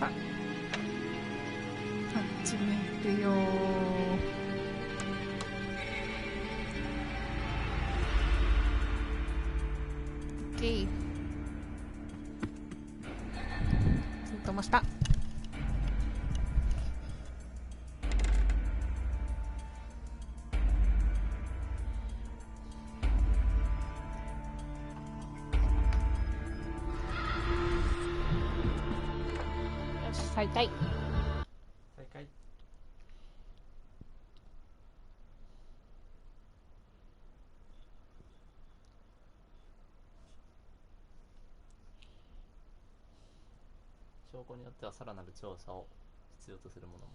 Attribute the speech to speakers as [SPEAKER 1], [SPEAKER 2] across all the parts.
[SPEAKER 1] さあ始めるよー。OK。ずっともした。よし、再開。
[SPEAKER 2] 再開。証拠によってはさらなる調査を必要とするものも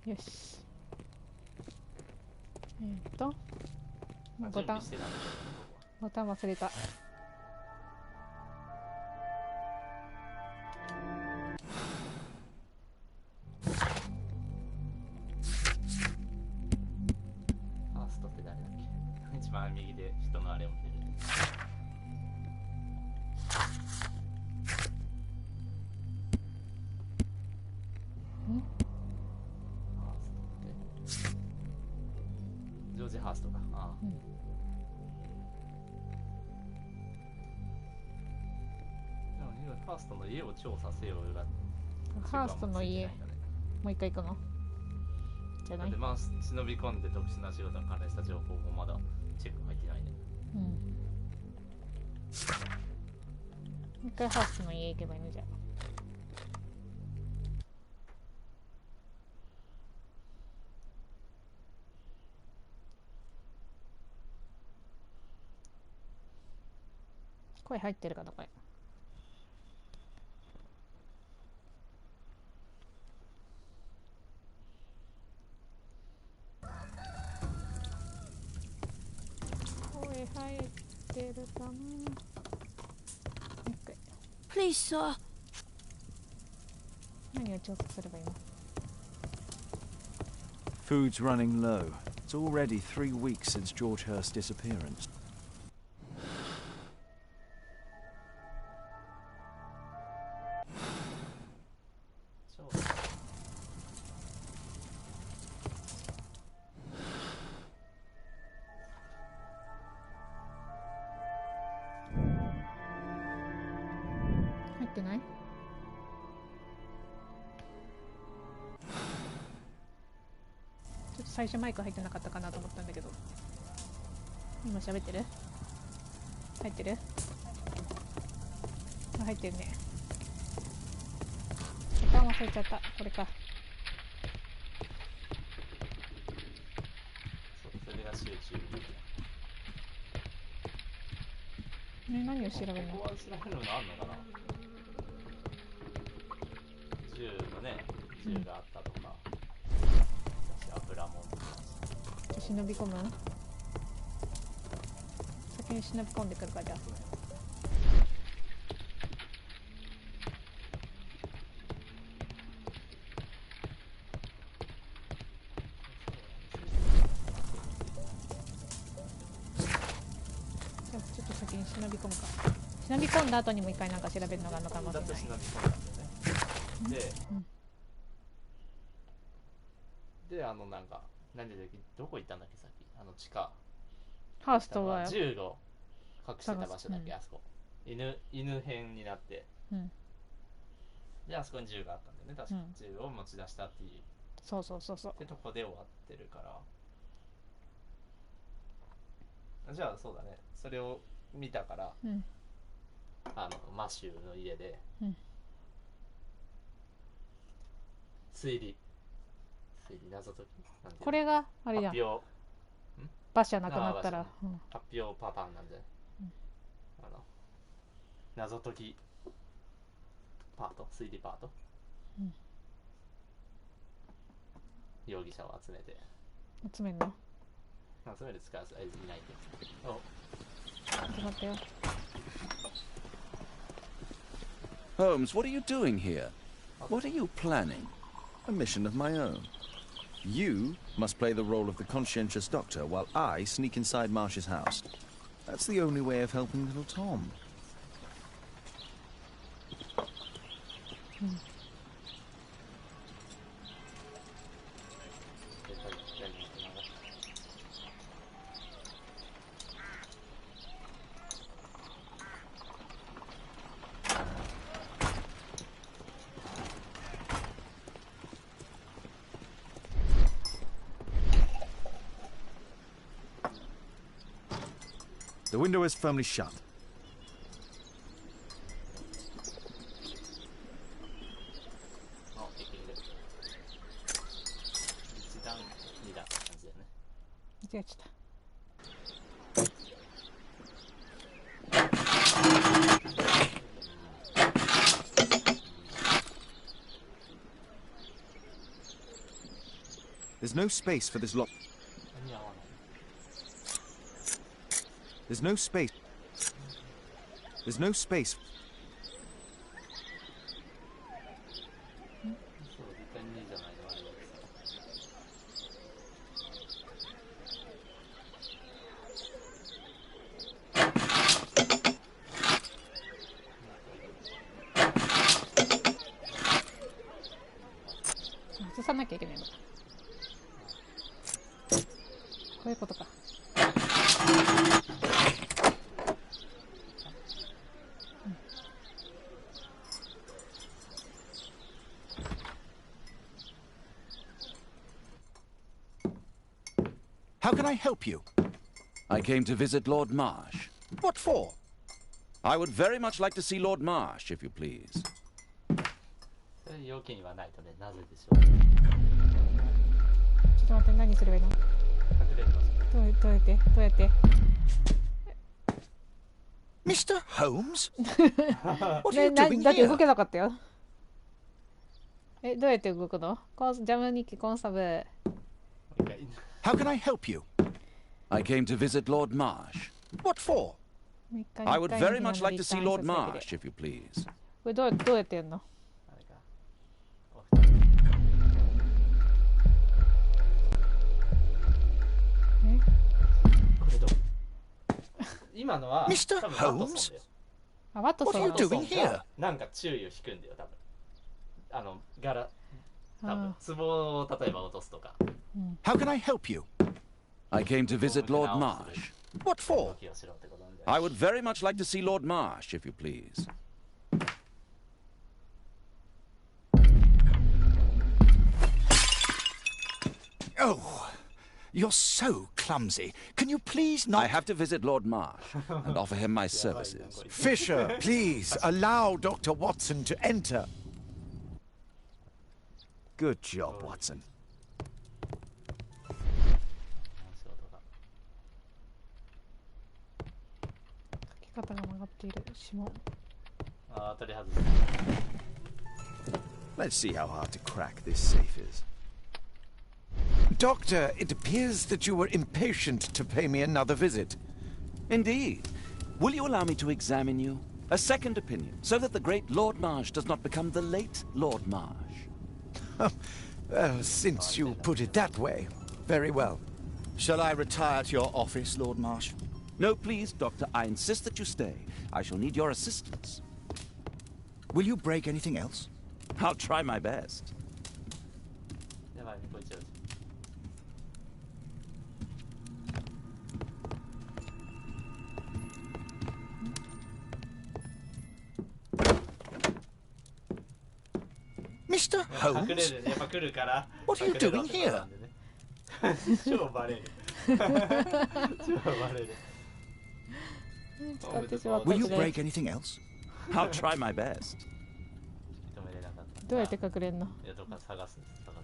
[SPEAKER 2] あ
[SPEAKER 1] よし。
[SPEAKER 2] る。
[SPEAKER 1] ボタン
[SPEAKER 2] 準備してたんでしょうね、ここは。
[SPEAKER 1] ボタン忘れた。
[SPEAKER 2] ファーストって誰だっけ？一番右で人のあれを見てる。ジョージ・ハーストか。ああ、
[SPEAKER 1] うん、
[SPEAKER 2] でもファーストの家を調査せよが
[SPEAKER 1] ハーストの家もう一回行くのじゃない。
[SPEAKER 2] だってまあ忍び込んで特殊な仕事に関連した情報もまだチェック入ってないね。
[SPEAKER 1] うん、もう一回ハーストの家行けばいいのじゃ。声入ってるかなこれ。声入ってるかな。もう一回。
[SPEAKER 3] Please, sir.
[SPEAKER 1] 何を調査すればいいの。
[SPEAKER 4] Food's running low. It's already 3 weeks since George Hurst's disappearance.
[SPEAKER 1] 入ってない。ちょっと最初マイク入ってなかったかなと思ったんだけど、今喋ってる？入ってる？あ、入ってるね。ボタン忘れちゃった。これか。
[SPEAKER 2] それが集中。
[SPEAKER 1] ね、何を調べるの？
[SPEAKER 2] ここは調べるのあんのかな。銃のね、銃があったとか、油もんとか。
[SPEAKER 1] 忍び込む？先に忍び込んでくるかじゃあ。じゃあちょっと先に忍び込むか。忍び込んだ後にもう一回なんか調べるのがあるのかもしれない。
[SPEAKER 2] だって忍び込んだんだよね。で、なんか、何でどこ行ったんだっけさっき。地下。
[SPEAKER 1] ハーストは
[SPEAKER 2] 銃を隠してた場所だっけ、
[SPEAKER 1] うん、
[SPEAKER 2] あそこ。犬編になって。
[SPEAKER 1] うん、で
[SPEAKER 2] あそこに銃があったんだよね、確か、
[SPEAKER 1] うん、
[SPEAKER 2] 銃を持ち出したっていう。
[SPEAKER 1] そうそうそうそう。
[SPEAKER 2] で、とこで終わってるから。じゃあ、そうだね。それを見たから、
[SPEAKER 1] うん、
[SPEAKER 2] マシューの家で、
[SPEAKER 1] うん、
[SPEAKER 2] 推理謎解き。
[SPEAKER 1] これがあれじゃん。
[SPEAKER 2] 発表。
[SPEAKER 1] 馬車なくなったら、
[SPEAKER 2] うん、発表パターンなんで、うん、謎解きパート、推理パート、うん、容疑者を集めて。
[SPEAKER 1] 集めるの？
[SPEAKER 2] 集める使ういないんで。お、
[SPEAKER 1] ちょっと待ってよ。
[SPEAKER 4] Holmes, what are you doing here? What are you planning? A mission of my own. You must play the role of the conscientious doctor while I sneak inside Marsh's house. That's the only way of helping little Tom. 'The window is firmly shut.
[SPEAKER 2] 一段二段感じだよね。
[SPEAKER 1] 間違えちゃった。
[SPEAKER 4] There's no space for this lock. There's no space. There's no space.
[SPEAKER 2] そう、絶対2じゃないとあれだ
[SPEAKER 1] 外さなきゃいけないのか。こういうことか。
[SPEAKER 3] How can I help you?
[SPEAKER 4] I came to visit Lord Marsh.
[SPEAKER 3] What for?
[SPEAKER 4] I would very much like to see Lord Marsh, if you please.
[SPEAKER 2] それ要件にはないとね、なぜでしょう。
[SPEAKER 1] ちょっと待って、何すればいいの？
[SPEAKER 2] 隠れてます。
[SPEAKER 1] どうやって
[SPEAKER 3] Mr. Holmes?
[SPEAKER 1] ね、だって動けなかったよ。どうやって動くの？ジャム日記コンサブ。
[SPEAKER 3] How can I help you?
[SPEAKER 4] I came to visit Lord Marsh.
[SPEAKER 3] What for?
[SPEAKER 4] I would very much like to see Lord Marsh, if you please.
[SPEAKER 1] これどうやってやるの？
[SPEAKER 2] あれか。お二人。これどう？今のは
[SPEAKER 3] Mr.
[SPEAKER 2] 多分ワトソンだよ。
[SPEAKER 1] あ、ワトソン。
[SPEAKER 3] What are you doing here?
[SPEAKER 2] なんか注意を引くんだよ、多分。多分壺を例えば落とすとか。
[SPEAKER 3] How can I help you?
[SPEAKER 4] I came to visit Lord Marsh.
[SPEAKER 3] What for?
[SPEAKER 4] I would very much like to see Lord Marsh, if you please.
[SPEAKER 3] Oh, you're so clumsy. Can you please not...
[SPEAKER 4] I have to visit Lord Marsh and offer him my services.
[SPEAKER 3] Fisher, please, allow Dr. Watson to enter.
[SPEAKER 4] Good job, Watson.
[SPEAKER 1] 書き方が曲がっている。指紋。
[SPEAKER 2] ああ、取り外す。
[SPEAKER 4] Let's see how hard to crack this safe is.
[SPEAKER 3] Doctor, it appears that you were impatient to pay me another visit.
[SPEAKER 4] Indeed. Will you allow me to examine you? A second opinion, so that the great Lord Marsh does not become the late Lord Marsh.
[SPEAKER 3] Well, since you put it that way, very well.
[SPEAKER 5] Shall I retire to your office, Lord Marsh?
[SPEAKER 4] No, please, Doctor. I insist that you stay. I shall need your assistance.
[SPEAKER 5] Will you break anything else?
[SPEAKER 4] I'll try my best.
[SPEAKER 2] やばいね、こいつ。
[SPEAKER 3] Mr.
[SPEAKER 2] 隠れ
[SPEAKER 3] Holmes?
[SPEAKER 2] るね、やっぱ来るから。
[SPEAKER 3] What are you doing here?
[SPEAKER 2] 超バレる。超バレる。
[SPEAKER 1] 使ってしまった
[SPEAKER 5] Will you
[SPEAKER 1] ね。
[SPEAKER 5] break anything else?
[SPEAKER 4] I'll try my best.
[SPEAKER 2] 認めれなかった。
[SPEAKER 1] どうやって隠れんの？
[SPEAKER 2] いや、どっか探すしかない。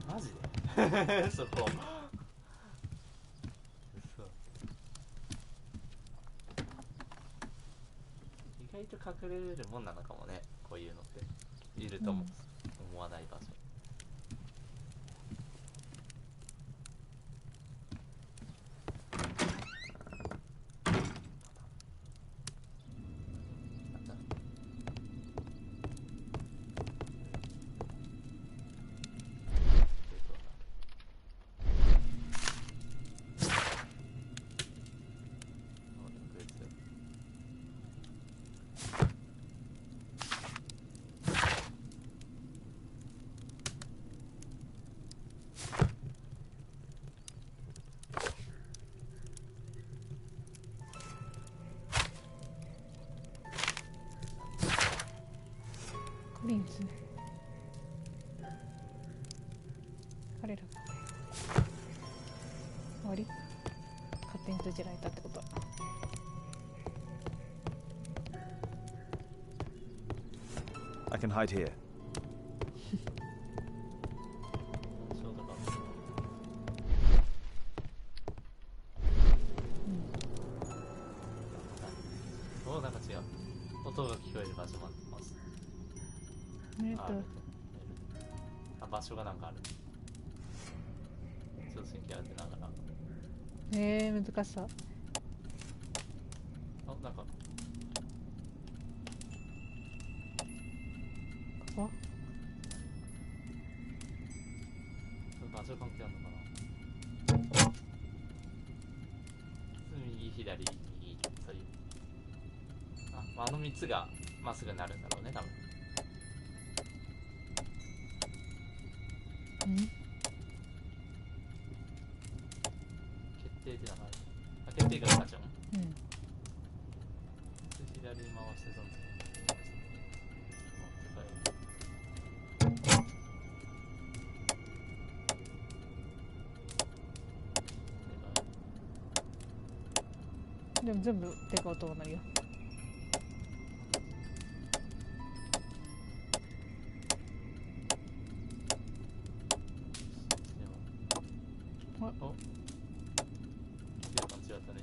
[SPEAKER 2] マジでそこ。意外と隠れるもんなのかもね、こういうのって。いるとも思わない場所。
[SPEAKER 1] 彼らが終わり、勝手に閉じられたってこと。
[SPEAKER 4] I can hide here.
[SPEAKER 2] ショートカット。お、なんか違う。音が聞こえる場所もあります。あ、場所がなんかある。ちょっと線気当てながら。
[SPEAKER 1] 難しさ。
[SPEAKER 2] あ、なんか。
[SPEAKER 1] ここ
[SPEAKER 2] 場所関係あるのかな。右、左、右、そういう。あの3つがまっすぐになるんだろうね、多分。決定ってなんかある。あ、決定がスタジオン。左に回してゾンビ。
[SPEAKER 1] でも全部手が音が鳴るよ。
[SPEAKER 2] お、違ったね。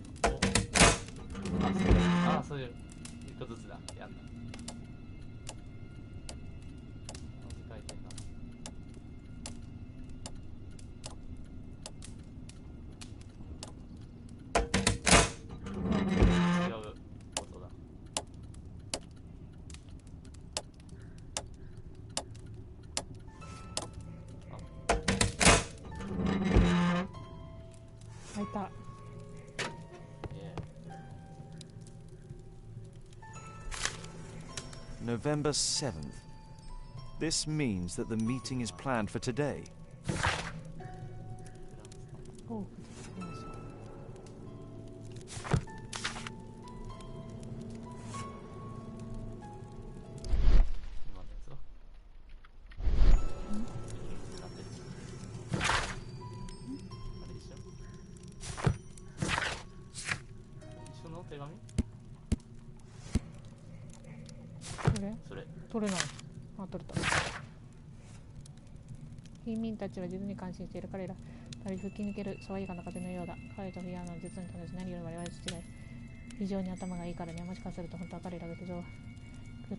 [SPEAKER 2] あ、そういう一個ずつだ。やんだ。同じ回転だ。違う音だ。
[SPEAKER 1] 開いた。
[SPEAKER 4] November 7th. This means that the meeting is planned for today.
[SPEAKER 1] おう、取れない。あ、取れた。貧民たちは実に感心している。彼らたび吹き抜ける爽やかな風のようだ。彼とフィアーナの実に楽しい。何より我々と違い非常に頭がいいからね。もしかすると本当は彼らがく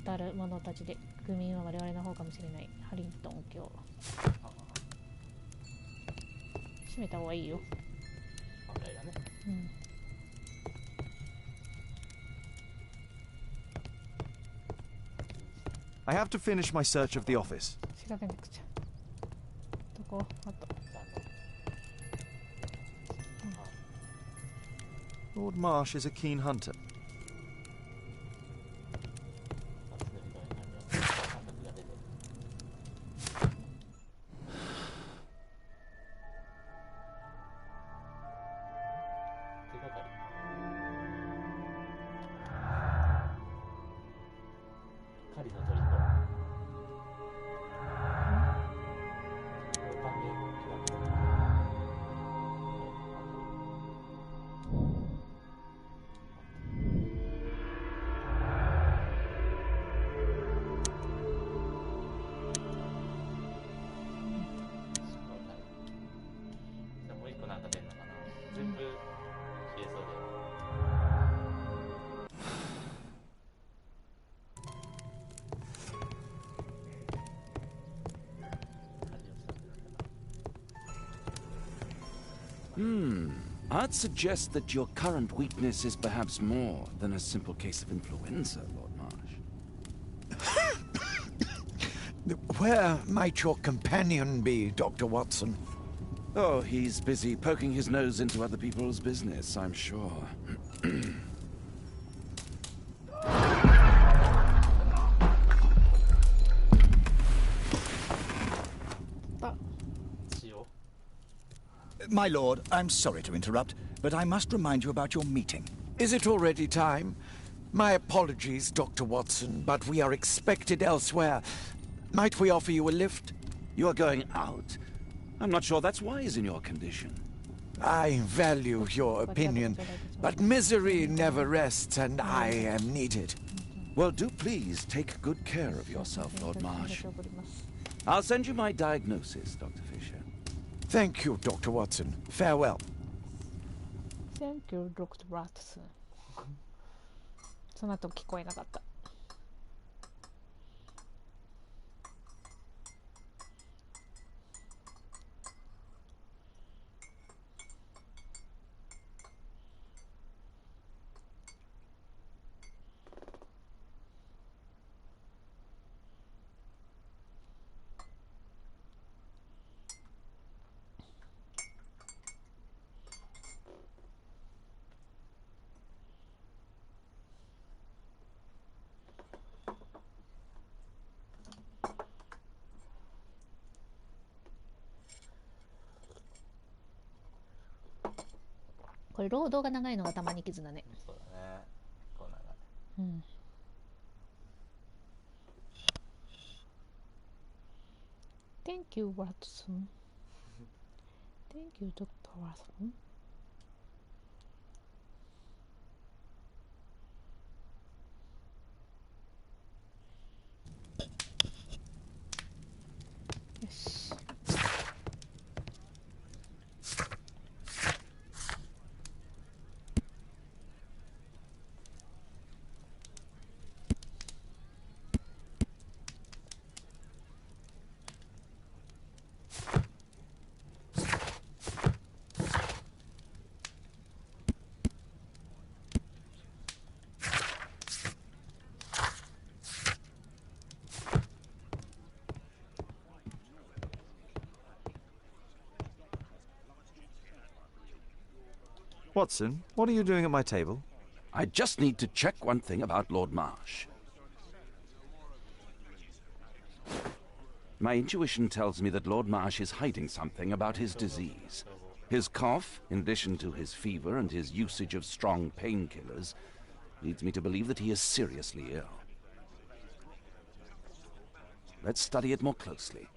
[SPEAKER 1] たる者たちで愚民は我々の方かもしれない。ハリントン教。閉めた方がいいよ。
[SPEAKER 4] I have to finish my search of the office.
[SPEAKER 1] 調べなくちゃ。どこ？あった。
[SPEAKER 4] Lord Marsh is a keen hunter.
[SPEAKER 6] I'd suggest that your current weakness is perhaps more than a simple case of influenza, Lord Marsh.
[SPEAKER 5] Where might your companion be, Dr. Watson?
[SPEAKER 6] Oh, he's busy poking his nose into other people's business, I'm sure.
[SPEAKER 5] My lord, I'm sorry to interrupt, but I must remind you about your meeting.
[SPEAKER 7] Is it already time? My apologies, Dr. Watson, but we are expected elsewhere. Might we offer you a lift?
[SPEAKER 6] You are going out? I'm not sure that's wise in your condition.
[SPEAKER 7] I value your opinion, but misery never rests, and I am needed.
[SPEAKER 6] Well, do please take good care of yourself, Lord Marsh.
[SPEAKER 1] 申し送ります。
[SPEAKER 6] I'll send you my diagnosis, Dr. Fisher.
[SPEAKER 7] Thank you, Dr. Watson. Farewell.
[SPEAKER 1] Thank you, Dr. Watson. その後聞こえなかった。これ労働が長いのがたまに傷だね。
[SPEAKER 2] そうだね。こう長い。
[SPEAKER 1] うん。Thank you, Watson. Thank you, Dr. Watson. よし。
[SPEAKER 4] Watson, what are you doing at my table?
[SPEAKER 6] I just need to check one thing about Lord Marsh. My intuition tells me that Lord Marsh is hiding something about his disease. His cough, in addition to his fever and his usage of strong painkillers, leads me to believe that he is seriously ill. Let's study it more closely.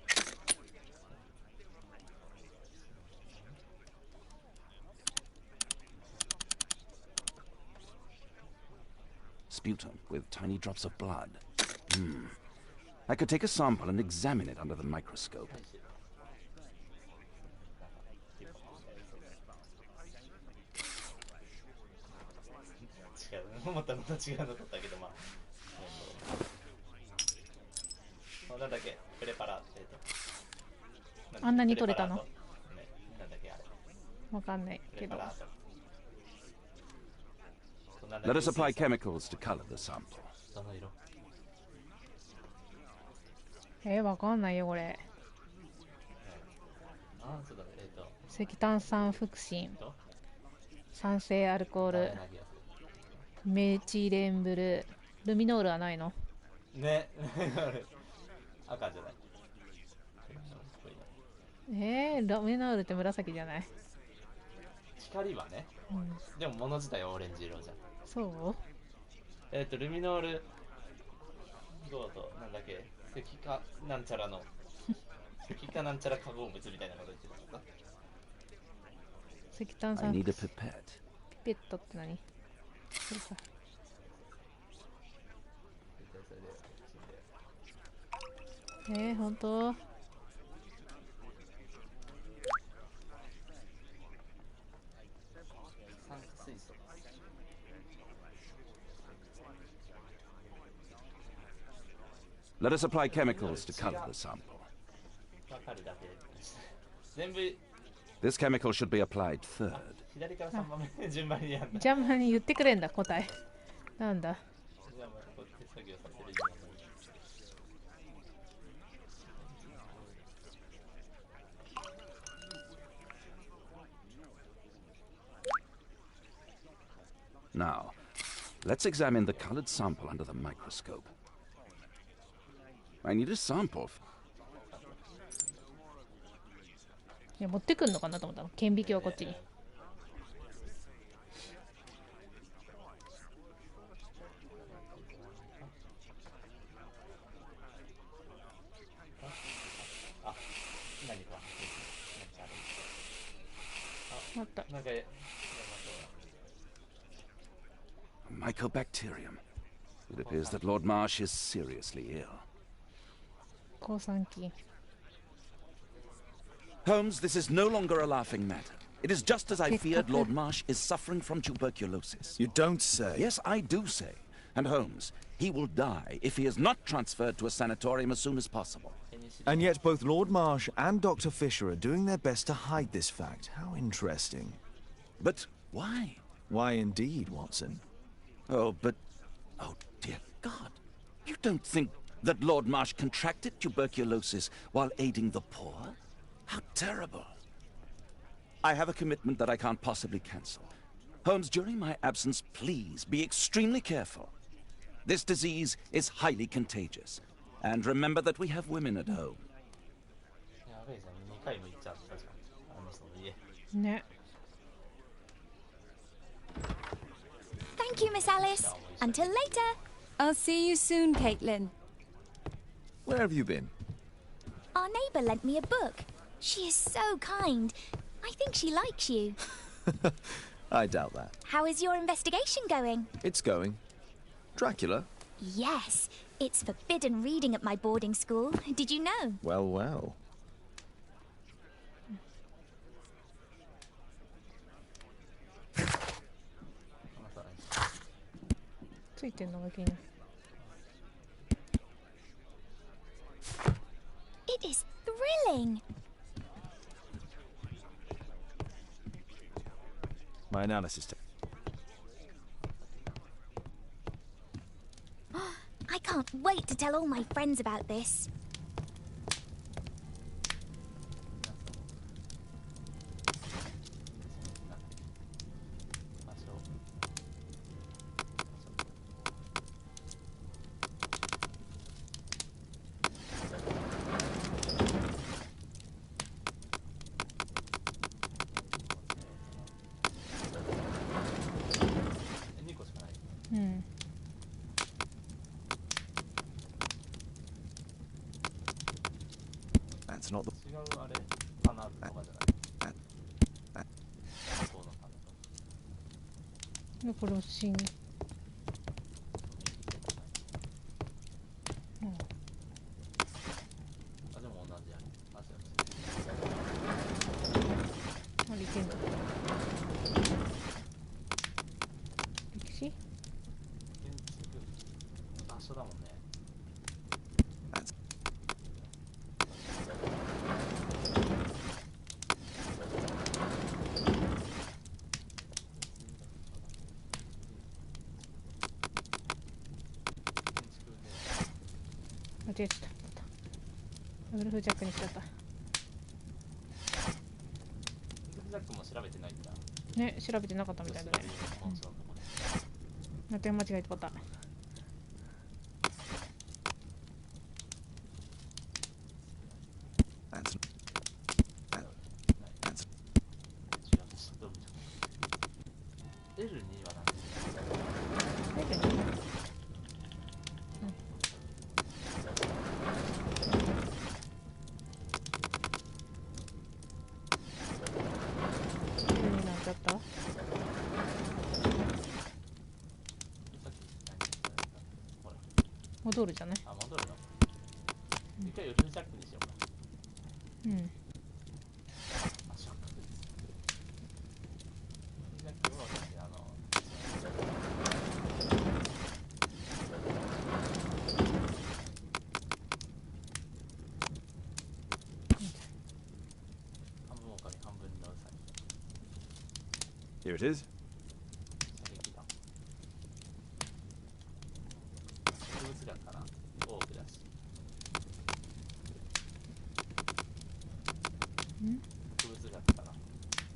[SPEAKER 6] Sputum with tiny drops of blood. I could take a sample and examine it under the microscope.
[SPEAKER 2] 違う。思ったのと違うの取ったけど、まあ。なんだっけ、プレパラ、
[SPEAKER 1] あんなに取れたの？
[SPEAKER 2] ね、なんだっけあれ。
[SPEAKER 1] わかんないけど。
[SPEAKER 6] Let us apply chemicals to color the sample.
[SPEAKER 2] どの色？
[SPEAKER 1] わかんないよこれ。
[SPEAKER 2] あ、そうだね。
[SPEAKER 1] 石炭酸フクシン、酸性アルコール、メチレンブル、ルミノールはないの？
[SPEAKER 2] ね、赤じゃない。
[SPEAKER 1] ルミノールって紫じゃない？
[SPEAKER 2] 光はね、でも物自体はオレンジ色じゃん。
[SPEAKER 1] そう？
[SPEAKER 2] ルミノールゴーとなんだっけ、石化なんちゃらの石化なんちゃら化合物みたいなこと言ってたのか。
[SPEAKER 1] 石炭
[SPEAKER 6] I
[SPEAKER 1] 酸
[SPEAKER 6] need
[SPEAKER 1] フ
[SPEAKER 6] a
[SPEAKER 1] クシン。
[SPEAKER 6] pipette.
[SPEAKER 1] ピペットって何？それさ。本当？
[SPEAKER 2] 水素。
[SPEAKER 6] Let us apply chemicals to color the sample.
[SPEAKER 2] わかるだけ。全部
[SPEAKER 6] This chemical should be applied third.
[SPEAKER 2] 左から3番目順番にやんだ。
[SPEAKER 1] 邪魔に言ってくれんだ答え。なんだ。
[SPEAKER 2] じゃあまあこう手作業させる意味はない。
[SPEAKER 6] Now, let's examine the colored sample under the microscope. I need a sample.
[SPEAKER 1] いや持ってくんのかなと思ったの。顕微鏡はこっちに。
[SPEAKER 2] あ、何か。
[SPEAKER 1] あった。
[SPEAKER 2] なんか
[SPEAKER 6] Mycobacterium. It appears that Lord Marsh is seriously ill.
[SPEAKER 1] 抗酸菌。
[SPEAKER 6] Holmes, this is no longer a laughing matter. It is just as I feared. Lord Marsh is suffering from tuberculosis.
[SPEAKER 4] You don't say.
[SPEAKER 6] Yes, I do say. And Holmes, he will die if he is not transferred to a sanatorium as soon as possible.
[SPEAKER 4] And yet both Lord Marsh and Dr. Fisher are doing their best to hide this fact. How interesting.
[SPEAKER 6] But why?
[SPEAKER 4] Why indeed, Watson?
[SPEAKER 6] Oh, but... Oh, dear God. You don't think that Lord Marsh contracted tuberculosis while aiding the poor? How terrible. I have a commitment that I can't possibly cancel. Holmes, during my absence, please be extremely careful. This disease is highly contagious. And remember that we have women at home.
[SPEAKER 2] やべえじゃん、2回も行っちゃったじゃん。あの人の家。
[SPEAKER 1] ね。
[SPEAKER 8] Thank you, Miss Alice. Until later.
[SPEAKER 9] I'll see you soon, Caitlin.
[SPEAKER 4] Where have you been?
[SPEAKER 8] Our neighbour lent me a book. She is so kind. I think she likes you.
[SPEAKER 4] I doubt that.
[SPEAKER 8] How is your investigation going?
[SPEAKER 4] It's going. Dracula?
[SPEAKER 8] Yes. It's forbidden reading at my boarding school. Did you know?
[SPEAKER 4] Well, well.
[SPEAKER 1] ついてんのが気になる。
[SPEAKER 8] It is thrilling.
[SPEAKER 4] My analysis.
[SPEAKER 8] I can't wait to tell all my friends about this.
[SPEAKER 4] That's not the...
[SPEAKER 2] 違うあれ花とかじゃないそうな花と
[SPEAKER 1] でこれを死ん。
[SPEAKER 2] あ、でも同じやね。あ、そう
[SPEAKER 1] あれいけんの。歴史？
[SPEAKER 2] 建築場所だもんね。
[SPEAKER 1] 間違えちゃった。ダブルフジャックにしちゃった。
[SPEAKER 2] ジャックも調べてないんだ。
[SPEAKER 1] ね、調べてなかったみたいだね。な点間違えてポタ。
[SPEAKER 2] L2は何？
[SPEAKER 1] L2？ちょっと戻るじゃない？
[SPEAKER 2] あ、戻るの。一回夜ジャックにしようか。
[SPEAKER 1] うん。
[SPEAKER 2] あ、ショックです。ジャックは私半分お金半分のさ。
[SPEAKER 4] Here it is.
[SPEAKER 2] 植物学かな多くだし。植物学かな。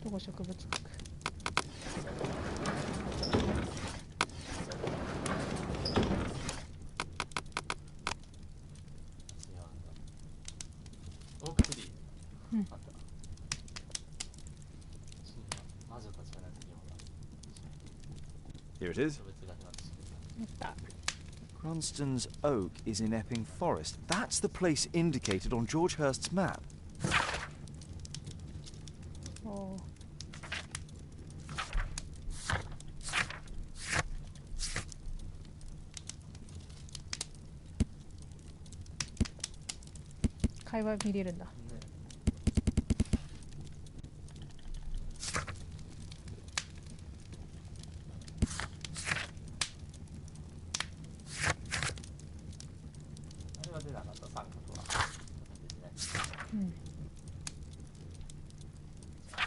[SPEAKER 1] どこ植物学？
[SPEAKER 2] オークツリー。
[SPEAKER 1] うん。
[SPEAKER 2] あった。魔女たちがなんて言うの。
[SPEAKER 4] Here it is.
[SPEAKER 2] 植物学なんですけど。
[SPEAKER 1] あった。
[SPEAKER 4] Cranston's Oak is in Epping Forest. That's the place indicated on George Hurst's map.
[SPEAKER 1] Oh. 会話見れるんだ。
[SPEAKER 2] あれは出なかった、三角は。
[SPEAKER 1] うん。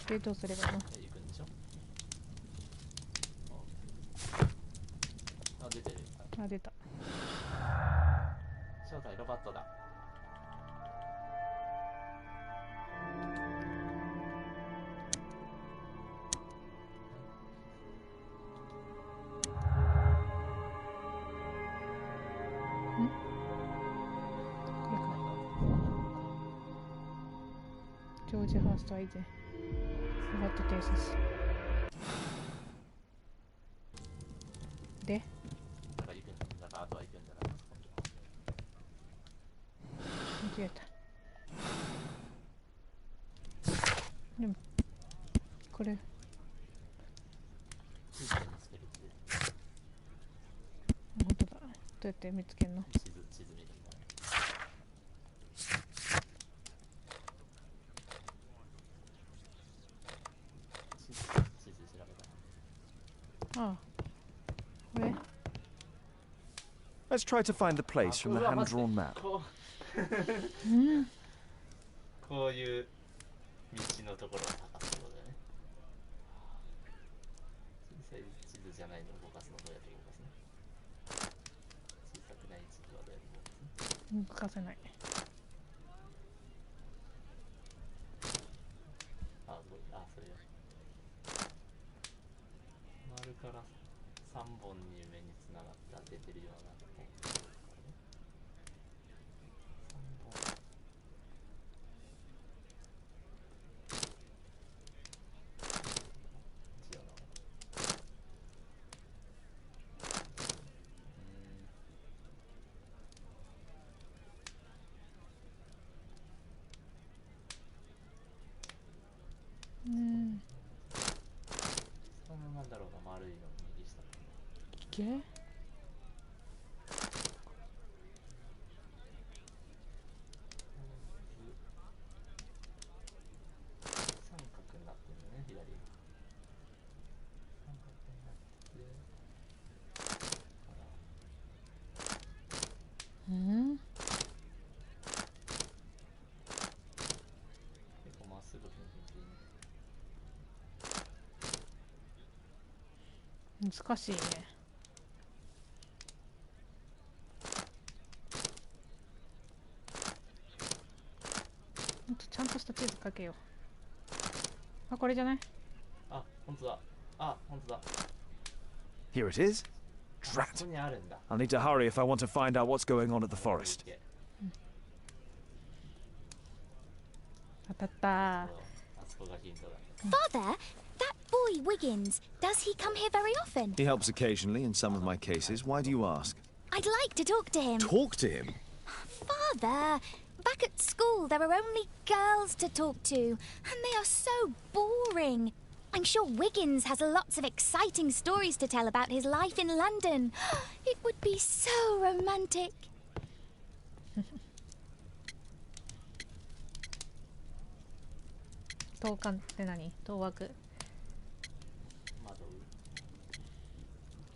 [SPEAKER 1] で、どうすればいいの？
[SPEAKER 2] 行くんでしょ。あ、出てる。
[SPEAKER 1] あ、出た。
[SPEAKER 2] 正体ロバットだ。
[SPEAKER 1] ジョージ・ハーストは以前ロバット偵察で、
[SPEAKER 2] だから行くんだから、あとは行くんじゃない
[SPEAKER 1] 間違えた。でもこれ
[SPEAKER 2] 地図で見つけるって。
[SPEAKER 1] 本当だ。どうやって見つけるの？
[SPEAKER 2] 地図見るんだね。地図調べた。
[SPEAKER 1] ああ、これ
[SPEAKER 4] Let's try to find the place from the hand-drawn map.
[SPEAKER 2] こういう道のところを探すのだよね。小さい地図じゃないのを動かすのどうやって動かすの？小さくない地図はどうやって動かすの？
[SPEAKER 1] 動かせない。
[SPEAKER 2] あ、すごい。あ、それよ。丸から3本に目につながった出てるような本。3本。違うな。そんななんだろうな、丸いの右下。
[SPEAKER 1] け？
[SPEAKER 2] 三角になってるね、左が。三角になって結構まっすぐピンピンピン。
[SPEAKER 1] 難しいね。もっとちゃんとした地図書けよ。あ、これじゃない？
[SPEAKER 2] あ、本当だ。あ、本当だ。
[SPEAKER 4] Here it is.
[SPEAKER 2] こ
[SPEAKER 4] Drat.
[SPEAKER 2] こにあるんだ。
[SPEAKER 4] I'll need to hurry if I want to find out what's going on at the forest.
[SPEAKER 1] 当たった
[SPEAKER 2] あそこがヒントだ。
[SPEAKER 8] Father, that boy Wiggins, does he come here very often?
[SPEAKER 4] He helps occasionally in some of my cases. Why do you ask?
[SPEAKER 8] I'd like to talk to him.
[SPEAKER 4] Talk to him?
[SPEAKER 8] Father, back at school there are only girls to talk to, and they are so boring. I'm sure Wiggins has lots of exciting stories to tell about his life in London. It would be so romantic.
[SPEAKER 1] 投函って何？当惑。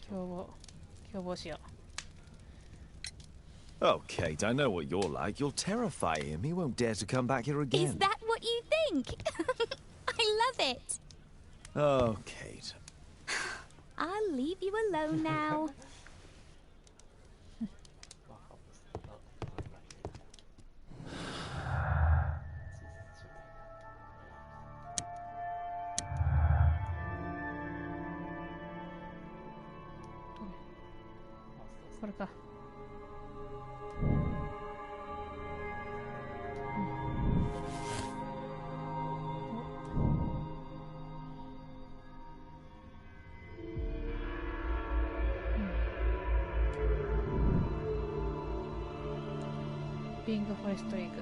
[SPEAKER 2] 窓
[SPEAKER 1] 共謀しよ
[SPEAKER 4] Oh, Kate, I know what you're like. You'll terrify him. He won't dare to come back here
[SPEAKER 8] Is
[SPEAKER 4] again.
[SPEAKER 8] that what you think? I love it.
[SPEAKER 4] Oh, Kate.
[SPEAKER 8] I'll leave you alone now.
[SPEAKER 1] う。これか。ビングフォレストリーグ。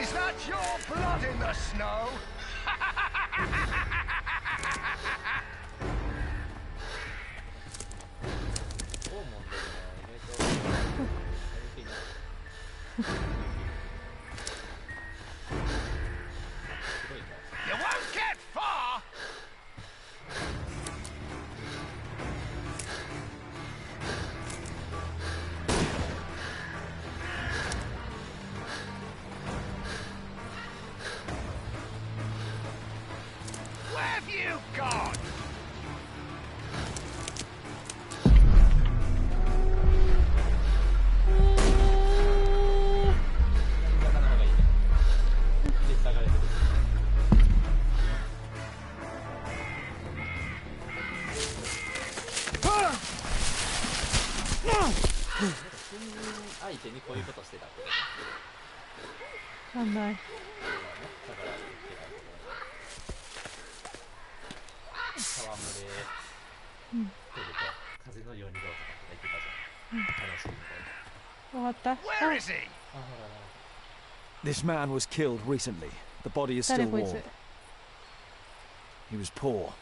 [SPEAKER 10] Is that your blood in the snow?
[SPEAKER 2] どう思うんだよね。意外とやりきな。すごいな。
[SPEAKER 10] You won't get far. Where have you gone?
[SPEAKER 2] なかなかいいね。で、下がれてる。新人相手にこういうことしてたってことね。
[SPEAKER 1] なんだい。
[SPEAKER 2] だから言ってたけど。戯れてると風のようにどうとか言ってたじゃん。楽しいみたいな。
[SPEAKER 1] 終わった。
[SPEAKER 10] Where is he?
[SPEAKER 2] あ、ほらな。
[SPEAKER 7] This man was killed recently. The body is
[SPEAKER 1] 誰
[SPEAKER 7] still
[SPEAKER 1] こいつ。
[SPEAKER 7] warm. He was poor.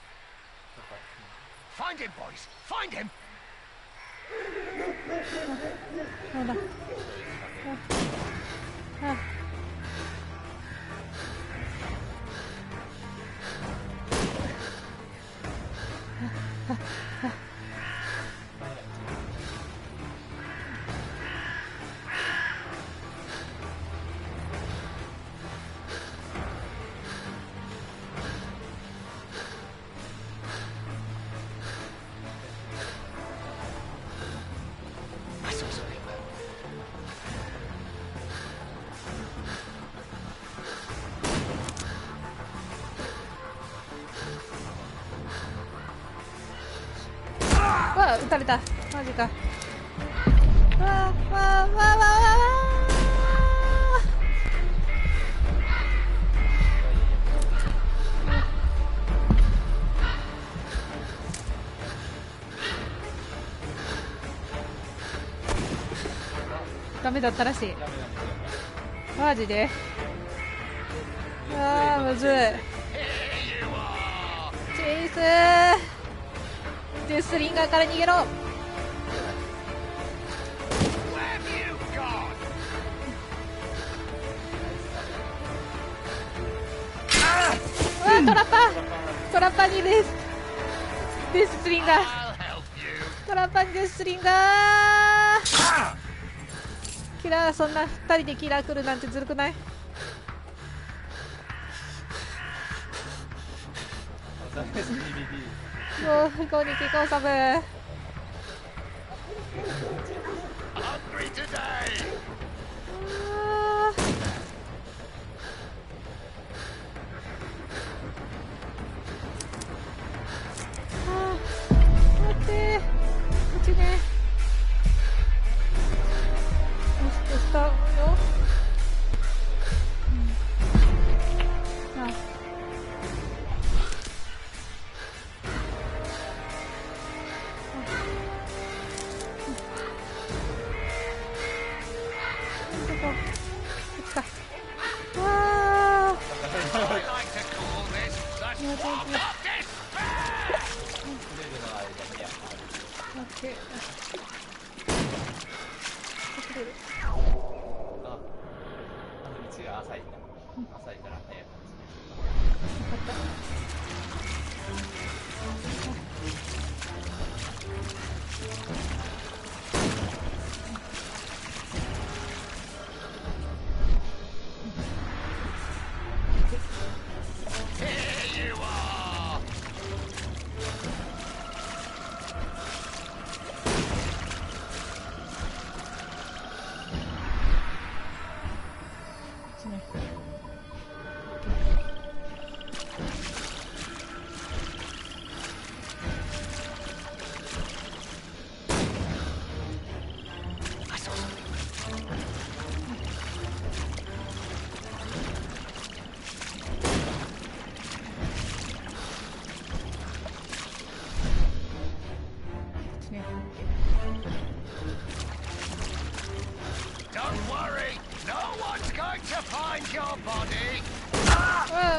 [SPEAKER 10] Find him, boys. Find him.
[SPEAKER 1] そうだ。あ、あ撃たれた。マジか。わあわあわあわあわあ。ダメだったらしい。マジで。あーむずい。チェイスデスリンガーから逃げろ。トラッパー、トラッパーにデスリンガー、トラッパーにデスリンガー。キラー、そんな2人でキラー来るなんてずるくない？もう攻撃行こうサブ。待って、こっちね。押したよ。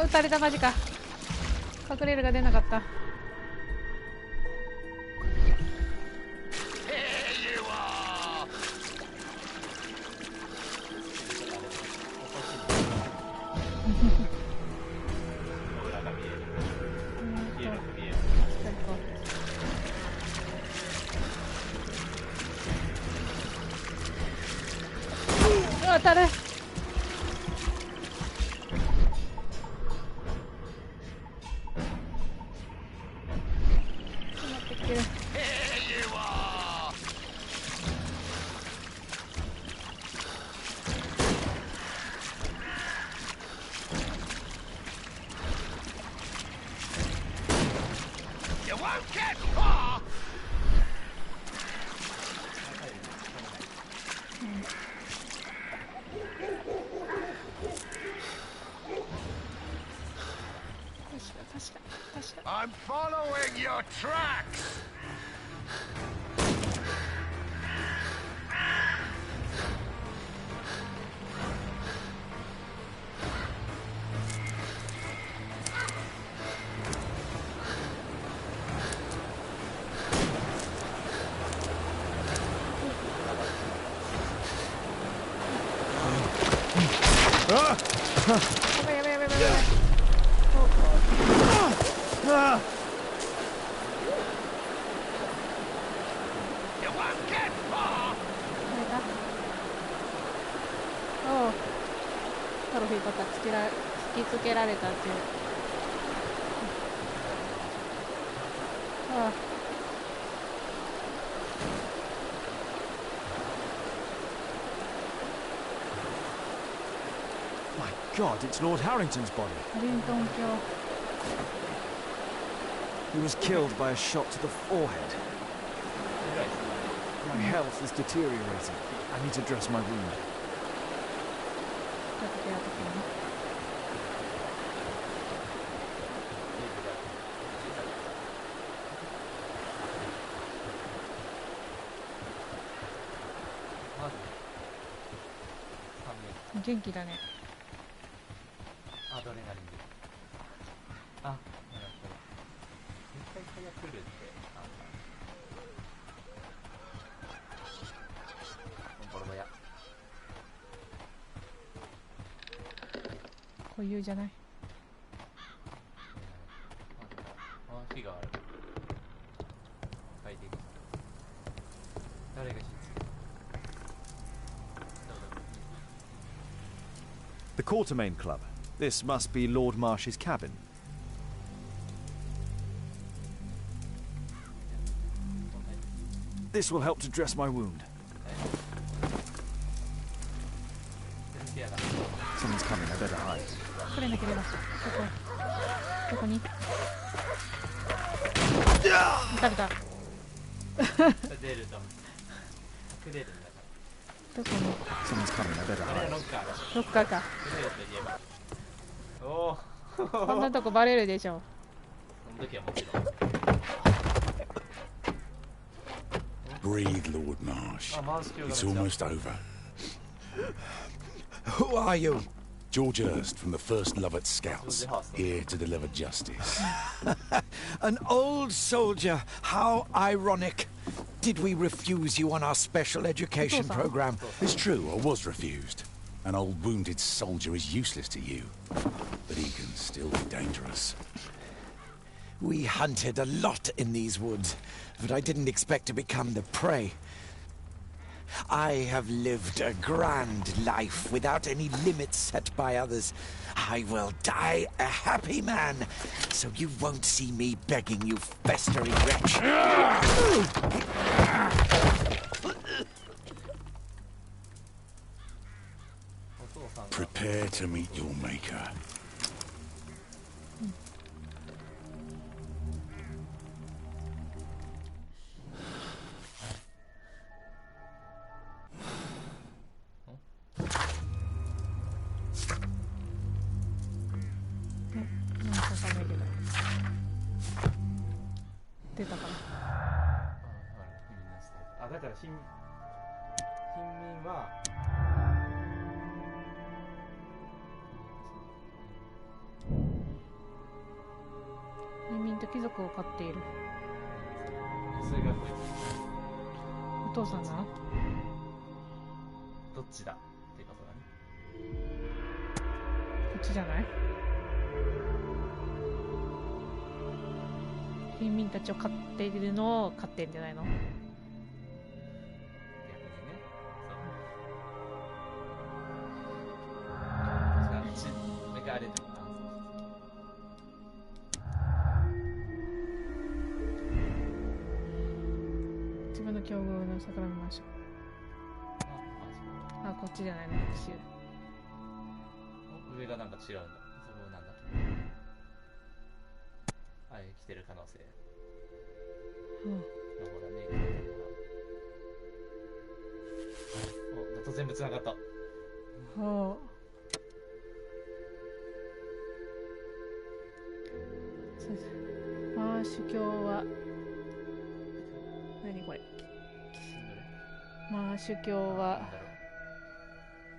[SPEAKER 1] 撃たれた。マジか。隠れるが出なかった。当たる。
[SPEAKER 10] I'm following your tracks.トロフィーとか引きつけられたっていう。
[SPEAKER 11] My God, it's Lord Harrington's body. He was killed by a shot to the forehead.
[SPEAKER 2] らいですね。
[SPEAKER 11] My health is deteriorating. I need to dress my wound.
[SPEAKER 1] ちょっと手当ててね。
[SPEAKER 2] まず3名
[SPEAKER 1] 元気だね。
[SPEAKER 2] アドレナリンで。あ、なるほど。絶対早く来るってあった。ボロボヤ。
[SPEAKER 1] 固有じゃない。
[SPEAKER 2] あ、火がある。快適。誰が火つけた？
[SPEAKER 4] The Quartermain Club. This must be Lord Marsh's cabin.
[SPEAKER 11] This will help to dress my wound.
[SPEAKER 4] Someone's coming, I better hide.
[SPEAKER 1] これなければ。どこに？撃たれた。
[SPEAKER 2] 出ると隠れるんだから。
[SPEAKER 1] どこに？
[SPEAKER 4] Someone's coming, I better
[SPEAKER 2] あれは
[SPEAKER 4] hide.
[SPEAKER 2] ロッカーだ。
[SPEAKER 1] ロッカーか。
[SPEAKER 2] 隠れると言えば。おお。
[SPEAKER 1] こんなとこバレるでしょ。
[SPEAKER 2] その時はもちろん。
[SPEAKER 3] Breathe, Lord Marsh. It's almost over.
[SPEAKER 5] Who are you?
[SPEAKER 3] George Hurst from the 1st Lovett Scouts, here to deliver justice.
[SPEAKER 5] An old soldier. How ironic. Did we refuse you on our special education program?
[SPEAKER 3] It's true, I was refused. An old wounded soldier is useless to you, but he can still be dangerous.
[SPEAKER 5] We hunted a lot in these woods, but I didn't expect to become the prey. I have lived a grand life without any limits set by others. I will die a happy man, so you won't see me begging, you festering wretch.
[SPEAKER 3] Prepare to meet your maker.
[SPEAKER 1] 貴族を飼っている。
[SPEAKER 2] それがこい
[SPEAKER 1] お父さんなの？
[SPEAKER 2] どっちだってことだね。
[SPEAKER 1] こっちじゃない？貧民たちを飼っているのを飼ってるんじゃないの？
[SPEAKER 2] 逆にね。そう。確かに血目が荒れてるな。
[SPEAKER 1] 自分の境遇の桜見ましょう。あ、こっちじゃないの？復讐。
[SPEAKER 2] 上がなんか違うんだ。そこなんだ。あれ来てる可能性。
[SPEAKER 1] うん。
[SPEAKER 2] のほらね。お、突然ぶつながった。
[SPEAKER 1] ほう。マーシュ教は何これ？マーシュ教は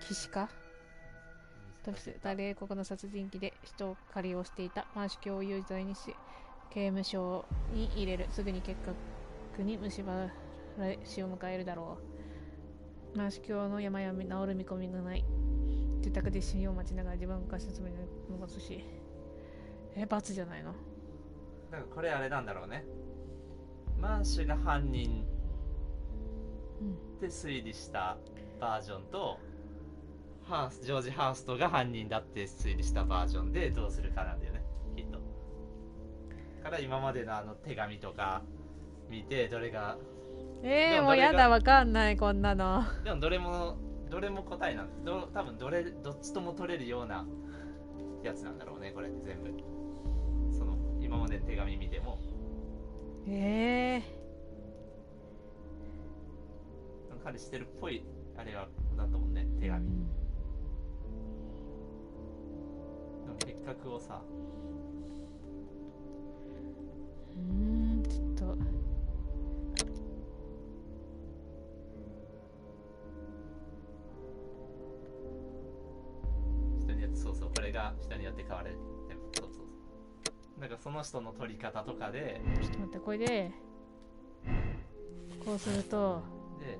[SPEAKER 1] 騎士か？として冷酷な殺人鬼で人を狩りをしていた。マーシュ教を有罪にし刑務所に入れる。すぐに結核に蝕まれ死を迎えるだろう。マーシュ教の病は治る見込みがない。自宅で死を待ちながら自分が説明に残すし。罰じゃないの？
[SPEAKER 2] なんかこれあれなんだろうね。マーシュが犯人って推理したバージョンと、ジョージ・ハーストが犯人だって推理したバージョンでどうするかなんだよね、きっと。から今までのあの手紙とか見てどれが
[SPEAKER 1] もうやだ、わかんないこんなの。
[SPEAKER 2] でもどれも答えなんです。多分どっちとも取れるようなやつなんだろうね、これって全部。その今までの手紙見ても。彼してるっぽいあれがだったもんね、手紙。でも結核をさ、
[SPEAKER 1] ちょっと
[SPEAKER 2] 人によって、そうそう、これが人によって変わる。そうそうそう。なんかその人の取り方とかで、
[SPEAKER 1] ちょっと待って、これでこうすると、
[SPEAKER 2] で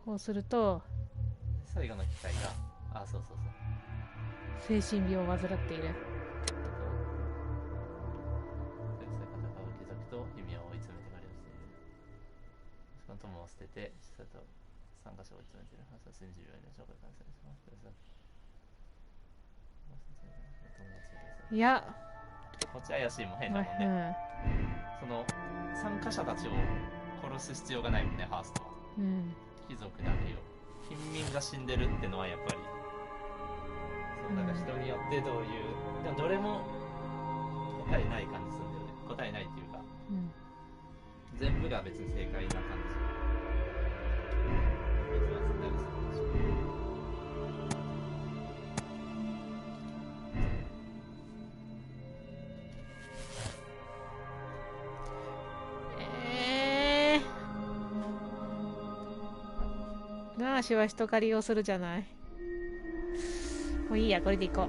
[SPEAKER 1] こうすると
[SPEAKER 2] 最後の機会が、あ、そうそうそう、
[SPEAKER 1] 精神病を患っている。
[SPEAKER 2] 貴族と弓を追い詰めて狩りをしている。しかも友を捨てて死者と参加者を追い詰めている。発射戦時病院の紹介感染します。
[SPEAKER 1] いや、
[SPEAKER 2] こっち怪しいも変だもんね、その参加者たちを殺す必要がないもんね、ハーストは。貴族だけよ。貧民が死んでるってのはやっぱり、そう、なんか人によってどういう、でもどれも答えない感じするんだよね。答えないっていうか、全部が別に正解な感じ。
[SPEAKER 1] ナーシは人狩りをするじゃない。もういいや、これでいこう。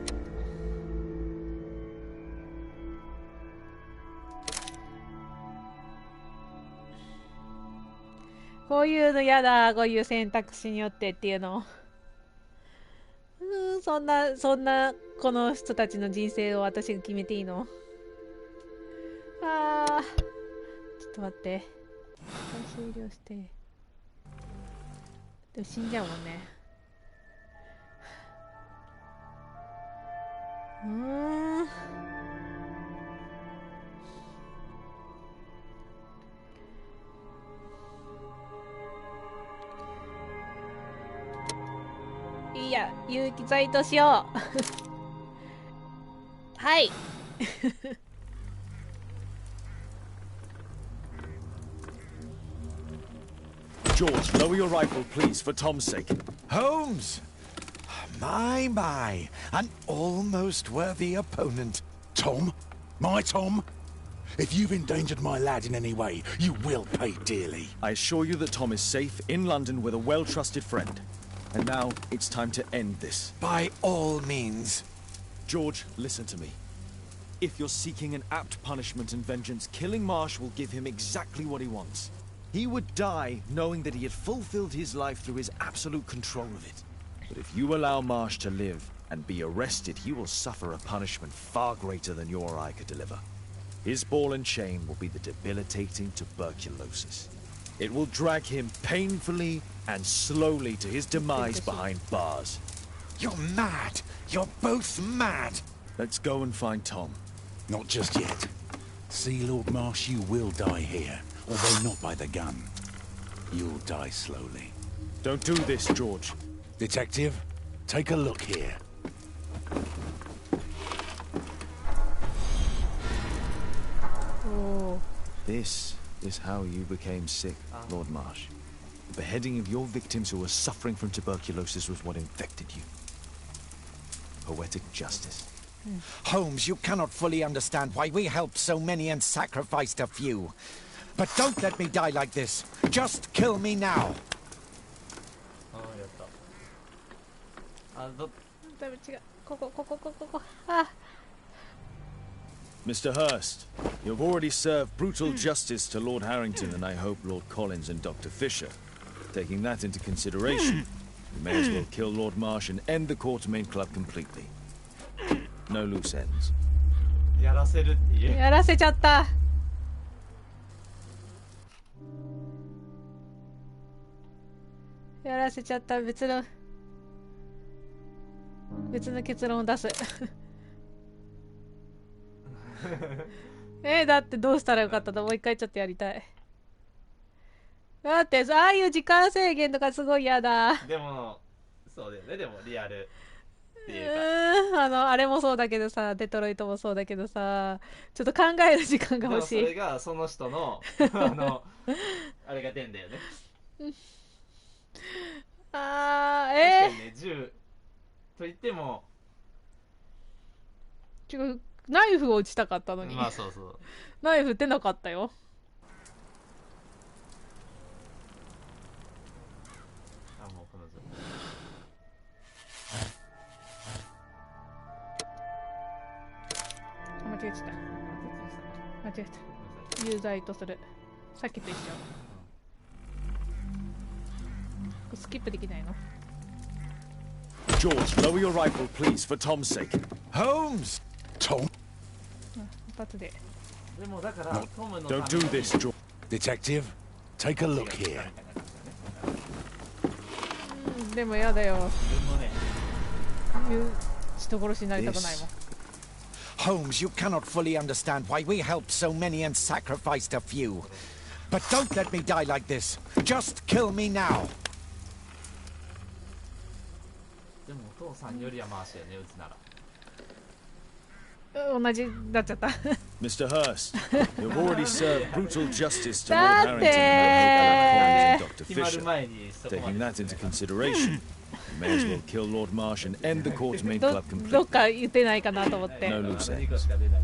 [SPEAKER 1] こういうのやだ、こういう選択肢によってっていうの。そんなこの人たちの人生を私が決めていいの？あー、ちょっと待って。終了して。でも死んじゃうもんね。いいや、有機剤としよう。はい。
[SPEAKER 4] George, lower your rifle, please, for Tom's sake.
[SPEAKER 5] Holmes! My, an almost worthy opponent.
[SPEAKER 3] Tom? My Tom? If you've endangered my lad in any way, you will pay dearly.
[SPEAKER 4] I assure you that Tom is safe in London with a well-trusted friend. And now, it's time to end this.
[SPEAKER 5] By all means.
[SPEAKER 4] George, listen to me. If you're seeking an apt punishment and vengeance, killing Marsh will give him exactly what he wants. He would die knowing that he had fulfilled his life through his absolute control of it. But if you allow Marsh to live and be arrested, he will suffer a punishment far greater than you or I could deliver. His ball and chain will be the debilitating tuberculosis. It will drag him painfully and slowly to his demise behind bars.
[SPEAKER 5] You're mad! You're both mad!
[SPEAKER 4] Let's go and find Tom.
[SPEAKER 3] Not just yet. See, Lord Marsh, you will die here. Although not by the gun. You'll die slowly.
[SPEAKER 4] Don't do this, George.
[SPEAKER 3] Detective, take a look here.
[SPEAKER 1] Oh.
[SPEAKER 4] This is how you became sick, Lord Marsh. The beheading of your victims who were suffering from tuberculosis was what infected you. Poetic justice.
[SPEAKER 5] Holmes, you cannot fully understand why we helped so many and sacrificed a few. But don't let me die like this. Just kill me now.
[SPEAKER 4] Mr. Hurst, you've already served brutal justice to Lord Harrington and I hope Lord Collins and Dr. Fisher. Taking that into consideration, you may as well kill Lord Marsh and end the Quartermain Club completely. No loose ends.
[SPEAKER 2] やらせるっていう。
[SPEAKER 1] やらせちゃった。やらせちゃった。別の結論を出す。だってどうしたらよかったの？もう一回ちょっとやりたい。だってああいう時間制限とかすごい嫌だ。
[SPEAKER 2] でもそうだよね。でもリアルっていうか、
[SPEAKER 1] あれもそうだけどさ、デトロイトもそうだけどさ、ちょっと考える時間が
[SPEAKER 2] でも
[SPEAKER 1] 欲しい。
[SPEAKER 2] それがその人のあれが出んだよね。確かにね、銃と言っても
[SPEAKER 1] 違う、ナイフを撃ちたかったのに。
[SPEAKER 2] まあそうそう、
[SPEAKER 1] ナイフ出なかったよ。
[SPEAKER 2] あ、もうこの状
[SPEAKER 1] 間違えちゃった。間違えた。有罪とする。さっきと一緒。スキップできないの？
[SPEAKER 4] George, lower your rifle, please, for Tom's sake.
[SPEAKER 5] Holmes! Tom?
[SPEAKER 1] 一発で。
[SPEAKER 2] でもだからトムのために
[SPEAKER 4] Don't do this, George.
[SPEAKER 3] Detective, take a look here.
[SPEAKER 1] でもやだよ。
[SPEAKER 2] 自分のね、
[SPEAKER 1] 人殺しになりたくないもん。
[SPEAKER 5] Holmes, you cannot fully understand why we helped so many and sacrificed a few. But don't let me die like this. Just kill me now.
[SPEAKER 2] でもお父さんよりは回しよね、撃つなら。
[SPEAKER 1] 同じだっちゃった。
[SPEAKER 4] Mr. Hurst, you've already served brutal justice to
[SPEAKER 1] だ
[SPEAKER 4] Lord
[SPEAKER 1] っ
[SPEAKER 4] Harrington
[SPEAKER 1] て
[SPEAKER 4] and Dr.
[SPEAKER 2] 決まる
[SPEAKER 4] Fisher.
[SPEAKER 2] 前にそこま
[SPEAKER 4] Taking
[SPEAKER 2] で
[SPEAKER 4] that into consideration, you may as well kill Lord Marsh and end the Quartermain
[SPEAKER 1] ど
[SPEAKER 4] Club
[SPEAKER 1] どっ
[SPEAKER 4] completely.
[SPEAKER 1] か言ってないかなと思って。
[SPEAKER 4] No loose
[SPEAKER 2] 2
[SPEAKER 4] ends.
[SPEAKER 2] 個しか出ない。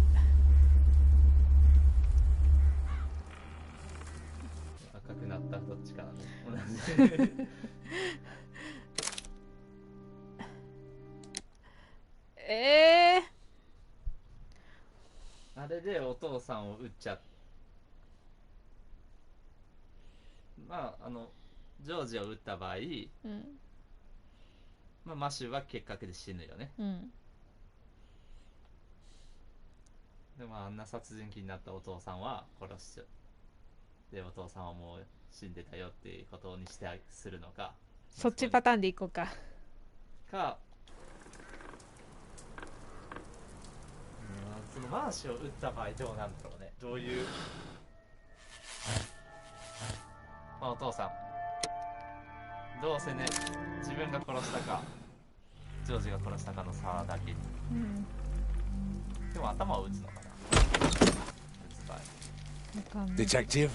[SPEAKER 2] 赤くなったどっちかなね、同じ。あれでお父さんを撃っちゃっ、まあジョージを撃った場合、まあ、マシューは結核で死ぬよね。でもあんな殺人鬼になったお父さんは殺しちゃう。でお父さんはもう死んでたよっていうことにしてするのか、
[SPEAKER 1] そっちパターンでいこうか。
[SPEAKER 2] そのマーシュを撃った場合どうなんだろうね。どういう、まあお父さんどうせね、自分が殺したかジョージが殺したかの差だけに、でも頭を撃つのかな。撃つ場合、
[SPEAKER 3] Detective,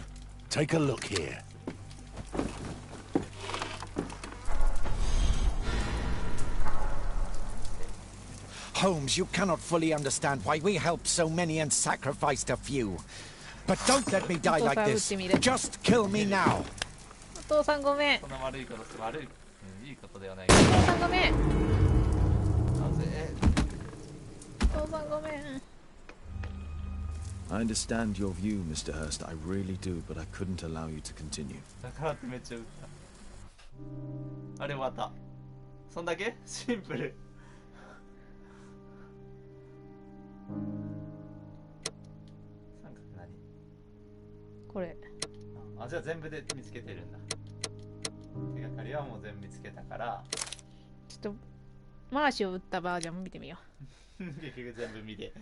[SPEAKER 3] take a look here.
[SPEAKER 5] Holmes, you cannot fully understand why we helped so many and sacrificed a few. But don't let me die like this. Just kill me now.
[SPEAKER 1] お父さんごめん。
[SPEAKER 2] そんな悪いことして悪い、いいことではない。
[SPEAKER 1] お父さんごめん。
[SPEAKER 2] なぜ
[SPEAKER 1] お父さんごめん。
[SPEAKER 4] I understand your view, Mr. Hurst. I really do, but I couldn't allow you to continue.
[SPEAKER 2] だからってめっちゃ撃った。あれ終わった。そんだけシンプル。三角何？
[SPEAKER 1] これ。
[SPEAKER 2] あ、じゃあ全部で見つけてるんだ。手がかりはもう全部見つけたから。
[SPEAKER 1] ちょっとマーシュを打ったバージョン見てみよ
[SPEAKER 2] う。結局全部見て。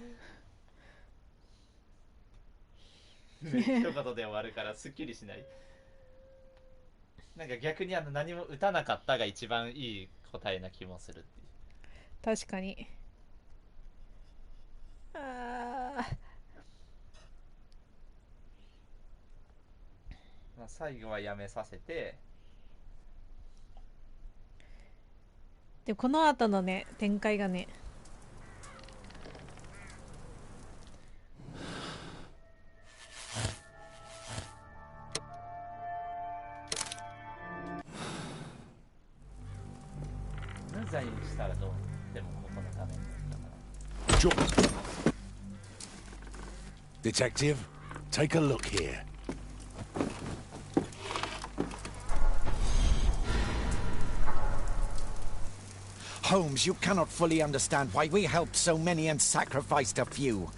[SPEAKER 2] 一言で終わるからすっきりしない。なんか逆に何も打たなかったが一番いい答えな気もするっていう。
[SPEAKER 1] 確かに。
[SPEAKER 2] まあ最後はやめさせて。
[SPEAKER 1] でこの後のね展開がね。
[SPEAKER 2] 無罪にしたらどうでもここのためにだから。
[SPEAKER 3] Detective, take a look here.
[SPEAKER 5] Holmes, you cannot fully understand why we helped so many and sacrificed a few.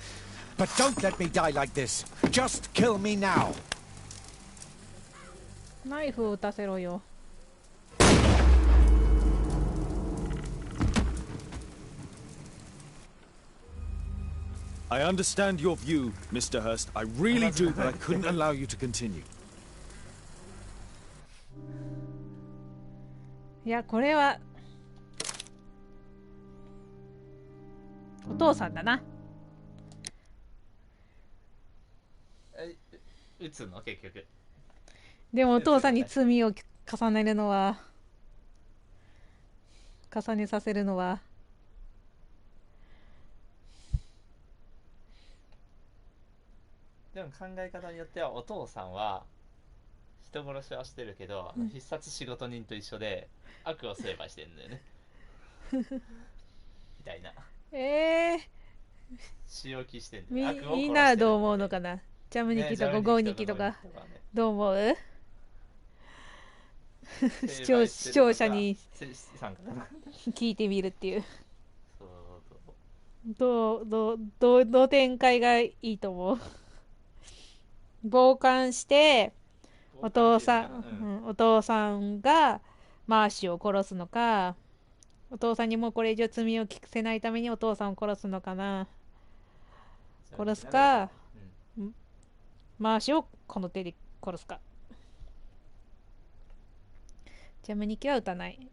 [SPEAKER 5] But don't let me die like this. Just kill me now.
[SPEAKER 1] ナイフを撃たせろよ。
[SPEAKER 4] I understand your view, Mr. Hurst. I really do, but I couldn't allow you to continue.
[SPEAKER 1] いやこれはお父さんだな。
[SPEAKER 2] 撃つの結局。
[SPEAKER 1] でもお父さんに罪を重ねるのは、重ねさせるのは、
[SPEAKER 2] でも考え方によってはお父さんは人殺しはしてるけど、必殺仕事人と一緒で悪を成敗してるんだよねみたいな。仕置きしてんだよ。悪を殺してる。
[SPEAKER 1] みんなはどう思うのかな。ジャムニキとかゴーニキとかどう思う？視聴者に聞いてみるっていう。どう展開がいいと思う？傍観してお父さんがマーシーを殺すのか、お父さんにもうこれ以上罪を着せないためにお父さんを殺すのかな、殺すか、マーシーをこの手で殺すか。ジャムニキは撃たない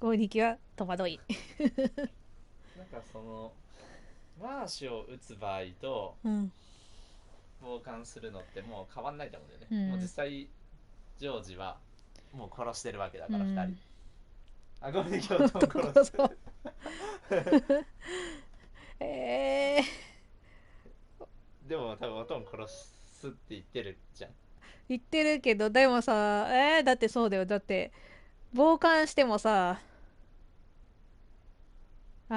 [SPEAKER 1] ゴーニキは戸惑い
[SPEAKER 2] なんかそのマーシーを撃つ場合と、傍観するのってもう変わんないと思うんだよね、もう実際ジョージはもう殺してるわけだから、2人あゴーニキを殺すでも多分おとん殺すって言ってるじゃん。
[SPEAKER 1] 言ってるけど、でもさ、だってそうだよ。だって傍観してもさ、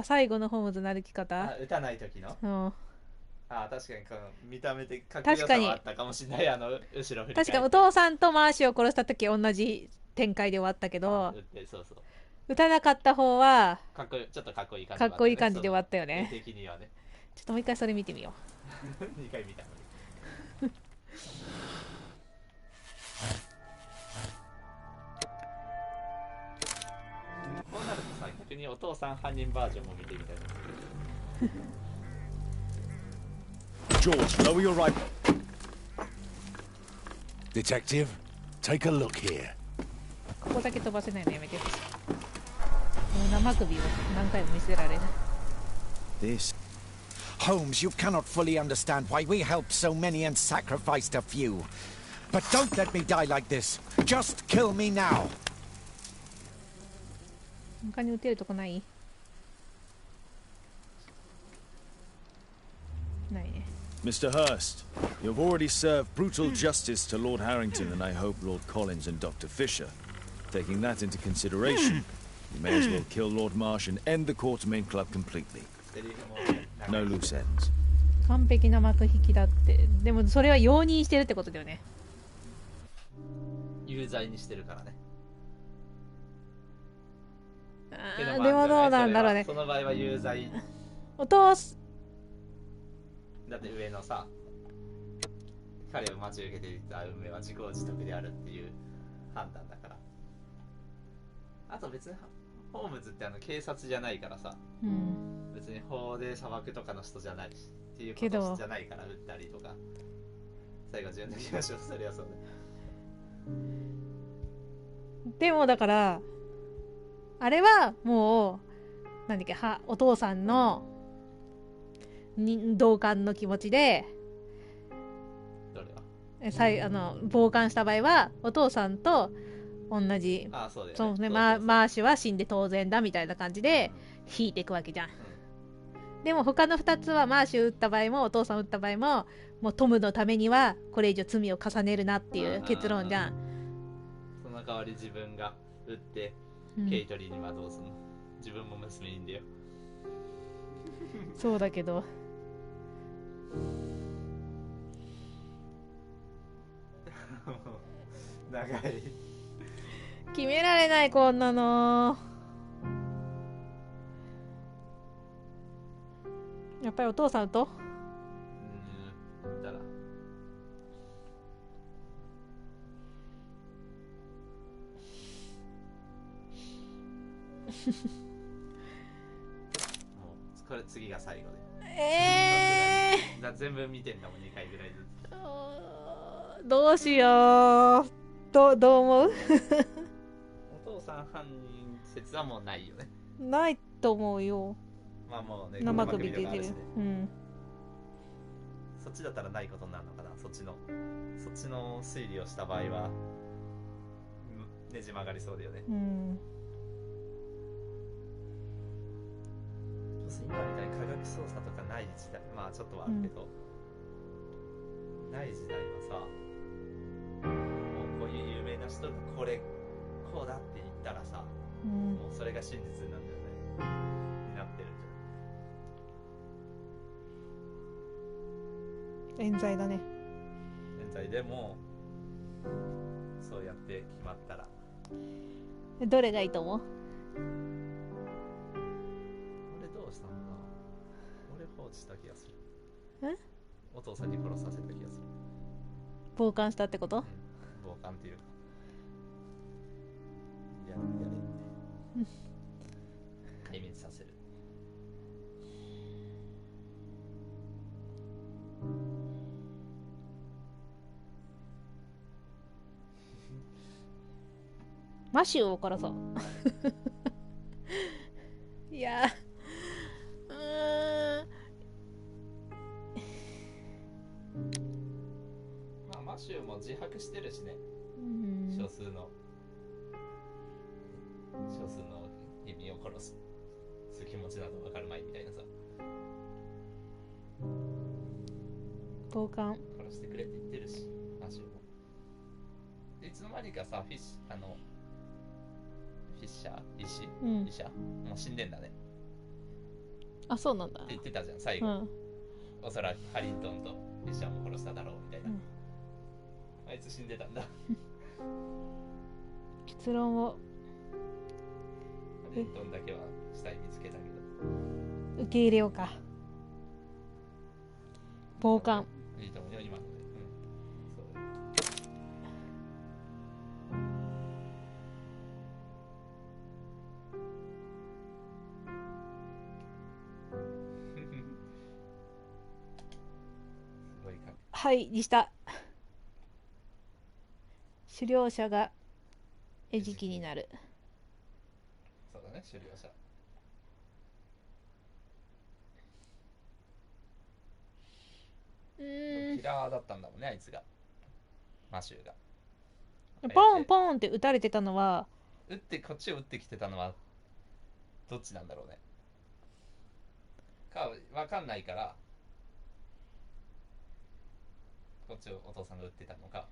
[SPEAKER 1] 最後のホームズの歩き方、
[SPEAKER 2] 撃たない時の、確かにこの見た目でかっこよさはあったかもしれない。後ろ振り返って
[SPEAKER 1] 確かにお父さんとマーシーを殺した時同じ展開で終わったけど、撃たなかった方は
[SPEAKER 2] ちょっとかっこいい感じ、
[SPEAKER 1] かっこいい感じで終わったよね。
[SPEAKER 2] 的にはね。
[SPEAKER 1] ちょっともう一回それ見てみよ
[SPEAKER 2] う2回見たこうなるとさ、逆にお父さん犯人バージョンも見てみたいな。
[SPEAKER 4] George, lower your rifle.
[SPEAKER 3] Detective, take a look here.
[SPEAKER 1] ここだけ飛ばせないのやめてほしい。生首を何回も見せられる。
[SPEAKER 4] This.
[SPEAKER 5] Holmes, you cannot fully understand why we helped so many and sacrificed a few. But don't let me die like this. Just kill me now.
[SPEAKER 1] 他に撃てるとこない？ないね。
[SPEAKER 4] Mr. Hurst, you've already served brutal justice to Lord Harrington and I hope Lord Collins and Dr. Fisher. Taking that into consideration, you may as well kill Lord Marsh and end the Quartermain Club completely. No loose ends.
[SPEAKER 1] 完璧な幕引きだって。でもそれは容認してるってことだよね。
[SPEAKER 2] 有罪にしてるからね。
[SPEAKER 1] でもどうなんだろうね。
[SPEAKER 2] その場合は有罪。
[SPEAKER 1] お父さん
[SPEAKER 2] だって上のさ、彼を待ち受けていた運命は自業自得であるっていう判断だから。あと別にホームズって警察じゃないからさ、別に法で裁くとかの人じゃないしっていうことじゃないから撃ったりとか。最後自分で気がします。それはそうね。
[SPEAKER 1] でもだからあれはもう何だっけ、お父さんの同感の気持ちで、
[SPEAKER 2] どれ
[SPEAKER 1] は傍観した場合はお父さんと同じ、そうね、マーシュは死んで当然だみたいな感じで引いていくわけじゃん。でも他の2つはマーシュ撃った場合もお父さん撃った場合ももうトムのためにはこれ以上罪を重ねるなっていう結論じゃん。
[SPEAKER 2] その代わり自分が撃って、ケイトリーにはどうすんの？自分も娘いいんだよ。
[SPEAKER 1] そうだけど
[SPEAKER 2] 長い。
[SPEAKER 1] 決められないこんなの。やっぱりお父さんと
[SPEAKER 2] だらもうこれ次が最後で。全部見てんだもん、2回ぐらいずつ。
[SPEAKER 1] どうしよう。どう思う？
[SPEAKER 2] お父さん犯人説はもうないよね。
[SPEAKER 1] ないと思うよ。
[SPEAKER 2] まあもうね、
[SPEAKER 1] 生首出てる。
[SPEAKER 2] 生首とかあしね
[SPEAKER 1] うん。
[SPEAKER 2] そっちだったらないことになるのかな。そっちの推理をした場合はねじ曲がりそうだよね。
[SPEAKER 1] うん。
[SPEAKER 2] 今みたいに科学捜査とかない時代、まあちょっとはあるけど、ない時代はさ、もうこういう有名な人がこれこうだって言ったらさ、もうそれが真実なんだよね。になってるんじゃない。
[SPEAKER 1] 冤罪だね。
[SPEAKER 2] 現在でもそうやって決まったら
[SPEAKER 1] どれがいいと思う？
[SPEAKER 2] 俺どうしたのかな。俺放置した気がする。
[SPEAKER 1] え？
[SPEAKER 2] お父さんに殺させた気がする。
[SPEAKER 1] 傍観したってこと？
[SPEAKER 2] 傍観っていうかやれ壊滅させる。
[SPEAKER 1] マシューを殺そう。いや
[SPEAKER 2] まあマシューも自白してるしね。少数の意味を殺す気持ちなど分かるまいみたいなさ。
[SPEAKER 1] 傍観
[SPEAKER 2] 殺してくれって言ってるし、マシューも。いつの間にかさ、フィッシャー医師もう死んでんだね。
[SPEAKER 1] あ、そうなんだ
[SPEAKER 2] って言ってたじゃん最後、おそらくハリントンとフィッシャーも殺しただろうみたいな、あいつ死んでたんだ。
[SPEAKER 1] 結論を
[SPEAKER 2] ハリントンだけは死体見つけたけど
[SPEAKER 1] 受け入れようか。傍観
[SPEAKER 2] いいと思うよ今ので。
[SPEAKER 1] はいにした。狩猟者が餌食になる。
[SPEAKER 2] そうだね、狩猟者。キラーだったんだもんね、あいつが。マシューが。
[SPEAKER 1] ポンポンって撃たれてたのは、
[SPEAKER 2] こっちを撃ってきてたのはどっちなんだろうね。わかんないから、こっちをお父さんが撃ってたのか。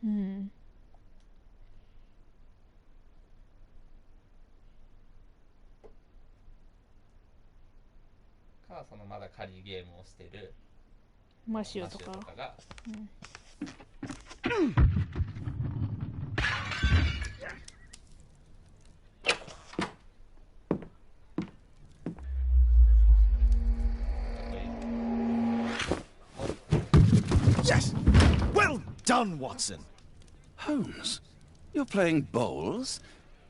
[SPEAKER 2] そのまだ仮ゲームをしてる
[SPEAKER 1] マシューとか
[SPEAKER 2] が、
[SPEAKER 4] Yes! Well done, Watson!
[SPEAKER 6] Holmes, you're playing bowls?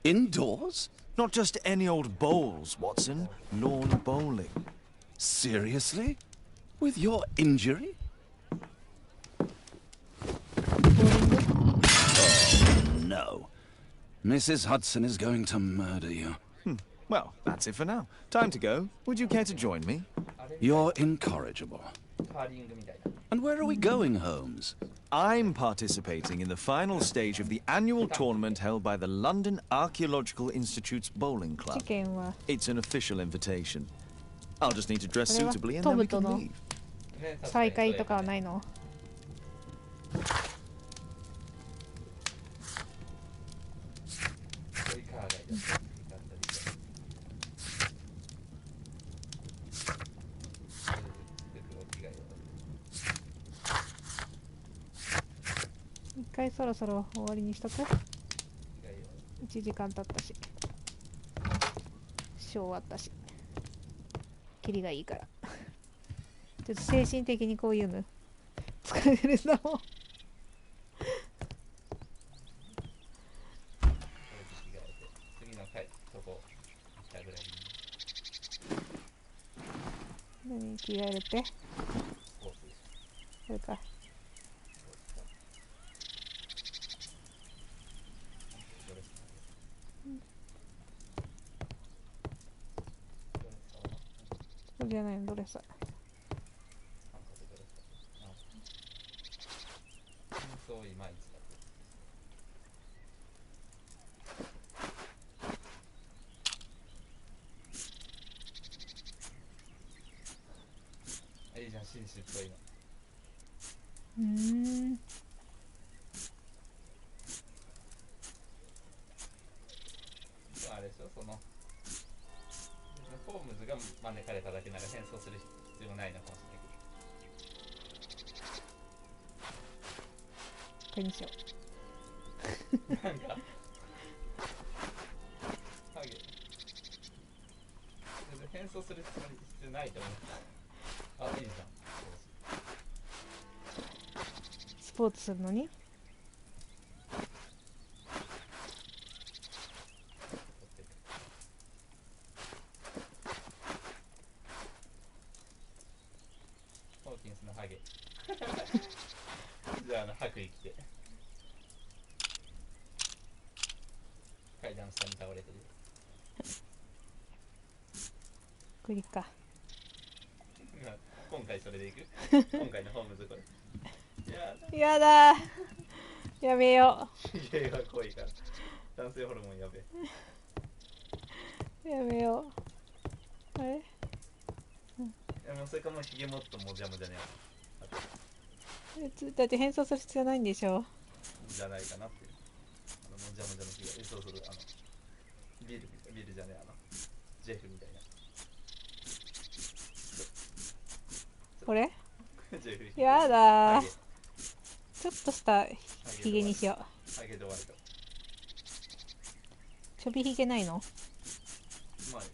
[SPEAKER 6] Indoors?
[SPEAKER 4] Not just any old bowls, Watson. Lawn bowling.
[SPEAKER 6] Seriously? With your injury? Oh, no. Mrs. Hudson is going to murder you.
[SPEAKER 4] Well, that's it for now. Time to go. Would you care to join me?
[SPEAKER 6] You're incorrigible. And where are we going, Holmes?
[SPEAKER 4] I'm participating in the final stage of the annual tournament held by the London Archaeological Institute's bowling club. It's an official invitation. I'll just need to dress suitably and then we can leave.
[SPEAKER 1] 再会とかはないの？一回そろそろ終わりにしとく。1時間経ったし、ショー終わったし、キリがいいから。ちょっと精神的にこういうの疲れるんだもん。何着替えるって？それか。れじゃないの、ドレス。
[SPEAKER 2] そういまいちだ。いいじゃん、紳士っぽいの。あれでしょ、そのホームズが招かれただけなら変装する必要ないのかもしれないけど。
[SPEAKER 1] これにしよ
[SPEAKER 2] う。なんかハゲ変装する必要ないと思った。あ、いいじゃん。
[SPEAKER 1] スポーツするのに。
[SPEAKER 2] ホーキンスのハゲ。じゃあ白衣着て階段下に倒れてる。
[SPEAKER 1] これか。
[SPEAKER 2] 今回それでいく。今回のホームズこれ。
[SPEAKER 1] やだー、やめよ
[SPEAKER 2] う。ひげが濃いから男性ホルモンやべ
[SPEAKER 1] え。やめよう。あれ、
[SPEAKER 2] もうそれかもうひげもっともじゃもじゃね
[SPEAKER 1] だって変装する必要ないんでしょ。
[SPEAKER 2] じゃないかなって。もじゃもじゃのひげ。そうそう、ビルじゃねえ、ジェフみたいな。
[SPEAKER 1] これやだー、ちょっとしたひげにしよう。
[SPEAKER 2] ハゲで終わりか。
[SPEAKER 1] ちょびひげないの？
[SPEAKER 2] まあ、さ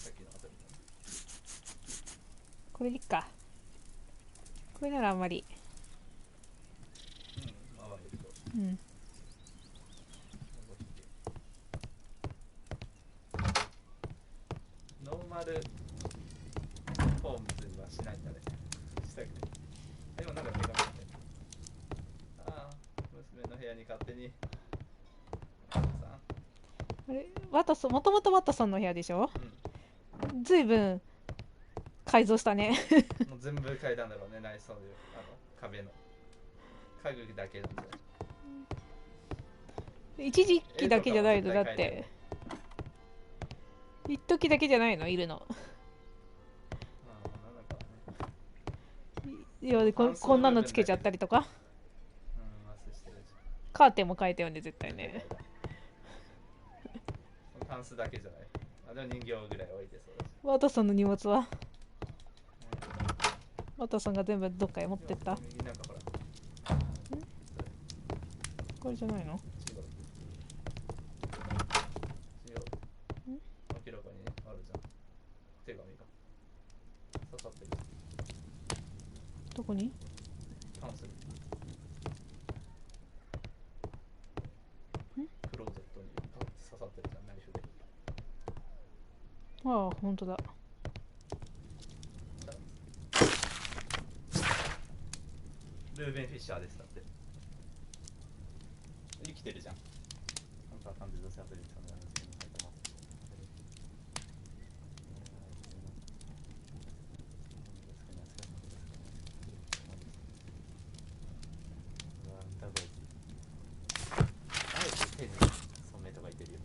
[SPEAKER 2] っきのあたりだね。
[SPEAKER 1] これでいっか。これならあんまり。
[SPEAKER 2] まあいいけど。ノーマルホームズにはしないんだね。したくて。でもなんか手紙みたいな。ああ、娘の部屋に勝手に。
[SPEAKER 1] あれ、もともとワトソンの部屋でしょ。ずいぶん改造したね。
[SPEAKER 2] もう全部変えたんだろうね、内装で。壁の家具だけなんだよ。
[SPEAKER 1] 一時期だけじゃないのだって。一時だけじゃないのいるの。いや、こんなのつけちゃったりとか。カーテンも変えたよね、絶対ね。
[SPEAKER 2] タンスだけじゃない。あ、でも人形ぐらい置いてそうだし。
[SPEAKER 1] ワトソンの荷物は、ワトソンが全部どっかへ持ってった。これじゃないの？
[SPEAKER 2] 違う。明らかにね、あるじゃん。手紙が刺さってる。
[SPEAKER 1] どこに？
[SPEAKER 2] タンスに。クローゼットに刺さってるじゃん、ナイフで。
[SPEAKER 1] ああ、ほんとだ。
[SPEAKER 2] ルーベン・フィッシャーです。だって生きてるじゃん。なんか感じでされてたんだよね。あえて手に染めとか言ってるよ。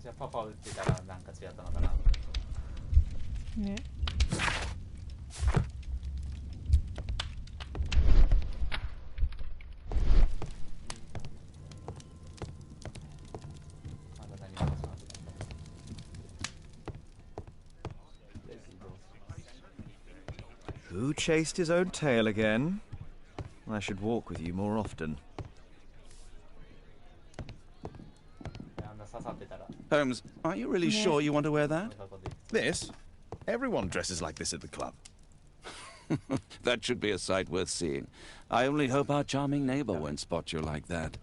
[SPEAKER 2] じゃあパパ打ってたらなんか違ったのかな
[SPEAKER 1] ね。
[SPEAKER 4] Who chased his own tail again? I should walk with you more often.
[SPEAKER 6] Holmes, are you really sure you want to wear that?
[SPEAKER 11] This? Everyone dresses like this at the club.
[SPEAKER 6] That should be a sight worth seeing. I only hope our charming neighbor won't spot you like that.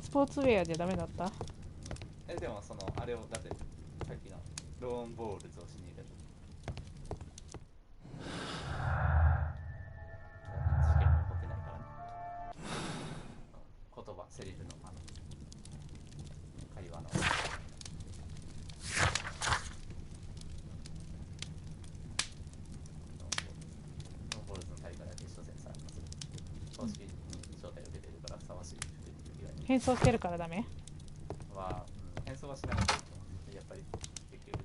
[SPEAKER 1] スポーツウェアでダメだった？
[SPEAKER 2] でもあれをだってさっきのローンボールズをしに行く。
[SPEAKER 1] 変装してるからダメ
[SPEAKER 2] は、変装はしなかった。やっぱり結局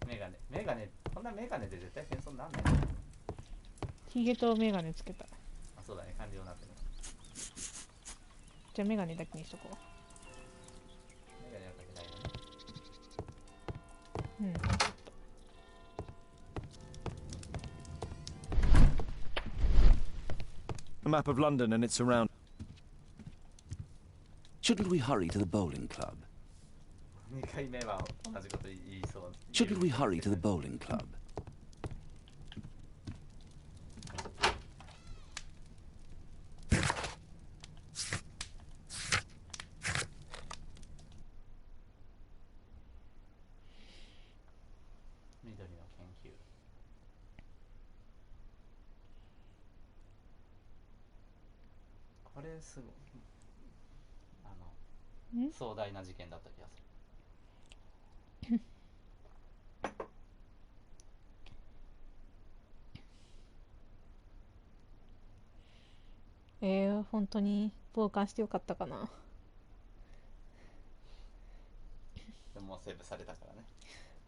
[SPEAKER 2] メガネこんなメガネで絶対変装なんない。
[SPEAKER 1] ヒゲとメガネつけた。
[SPEAKER 2] あ、そうだね、完了になってる。
[SPEAKER 1] じゃあメガネだけにしとこ
[SPEAKER 2] メガネはかけないよね。
[SPEAKER 1] う。うん。
[SPEAKER 4] A map of London and its surroundings.
[SPEAKER 6] Shouldn't we hurry to the bowling club?
[SPEAKER 2] 2回目は同じこと言いそう。
[SPEAKER 6] Shouldn't we hurry to the bowling club?
[SPEAKER 2] 緑の研究。これすごい壮大な事件だった気がする。
[SPEAKER 1] 本当に傍観してよかったかな。
[SPEAKER 2] でももうセーブされたからね。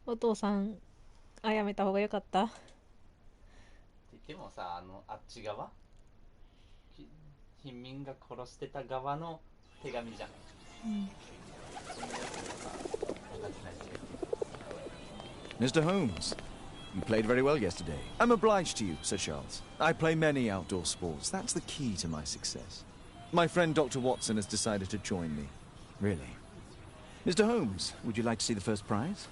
[SPEAKER 1] お父さんやめた方がよかった。
[SPEAKER 2] って言ってもさ、あっち側、貧民が殺してた側の手紙じゃない。
[SPEAKER 4] Mr. Holmes, you played very well yesterday. I'm obliged to you, Sir Charles. I play many outdoor sports. That's the key to my success. My friend Dr. Watson has decided to join me.
[SPEAKER 3] Really? Mr. Holmes, would you like to see the first prize?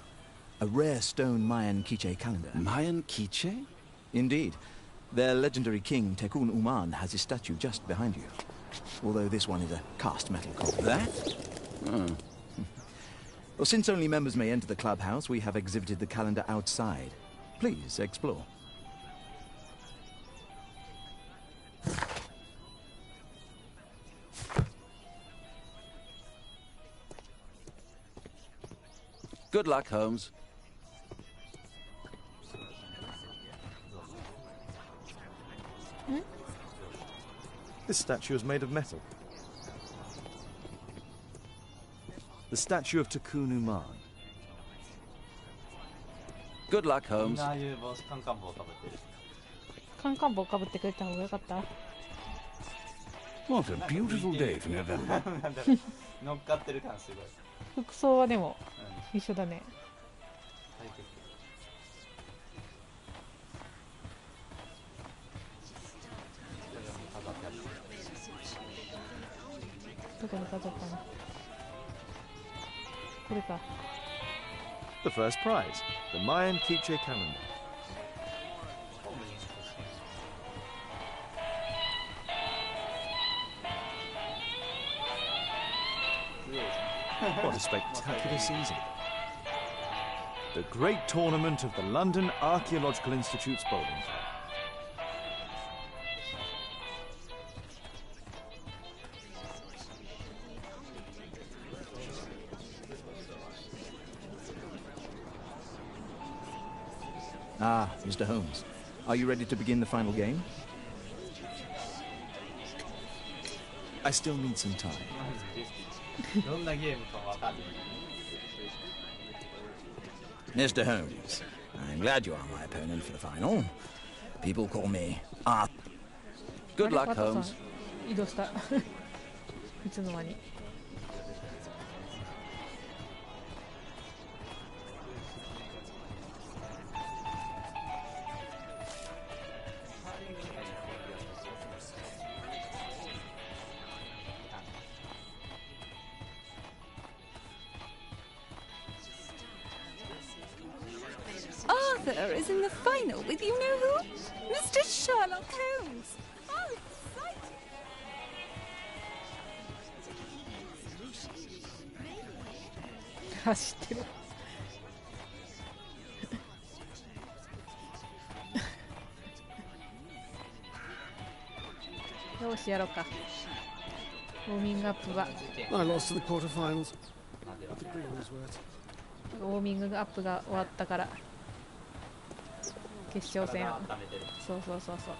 [SPEAKER 3] A rare stone Mayan Quiche calendar.
[SPEAKER 6] Mayan Quiche?
[SPEAKER 3] Indeed. Their legendary king, Tekun Uman, has his statue just behind you. Although this one is a cast metal copy.
[SPEAKER 6] That? Oh.
[SPEAKER 3] Well, since only members may enter the clubhouse, we have exhibited the calendar outside. Please, explore.
[SPEAKER 6] Good luck, Holmes.
[SPEAKER 4] This statue is made of metal. The statue of Tekun Uman.
[SPEAKER 6] Good luck, Holmes.
[SPEAKER 2] ああいう帽子カンカン帽かぶってる。
[SPEAKER 1] カンカン帽かぶってくれた方がよかった。
[SPEAKER 3] What a beautiful day for November.
[SPEAKER 2] 乗っかってる感すごい。
[SPEAKER 1] 服装はでも一緒だね。どこに飾ったの？これか。
[SPEAKER 4] The first prize, the Mayan Quiche calendar. What a spectacular season. The great tournament of the London Archaeological Institute's bowling club.
[SPEAKER 3] Ah, Mr. Holmes. Are you ready to begin the final game?
[SPEAKER 4] I still need some time.
[SPEAKER 2] どんなゲームかわかんない。
[SPEAKER 3] Mr. Holmes, I'm glad you are my opponent for the final. People call me Art.
[SPEAKER 6] Good luck, Holmes.
[SPEAKER 1] 移動した。いつの間に。
[SPEAKER 9] Arthur is in the final with you know who? Mr. Sherlock Holmes. How exciting!
[SPEAKER 1] 走ってる。よしやろうか。ウォーミングアップは
[SPEAKER 11] I lost to the quarterfinals. The green was worth.
[SPEAKER 1] ウォーミングアップが終わったから決勝戦。そうそうそうそう。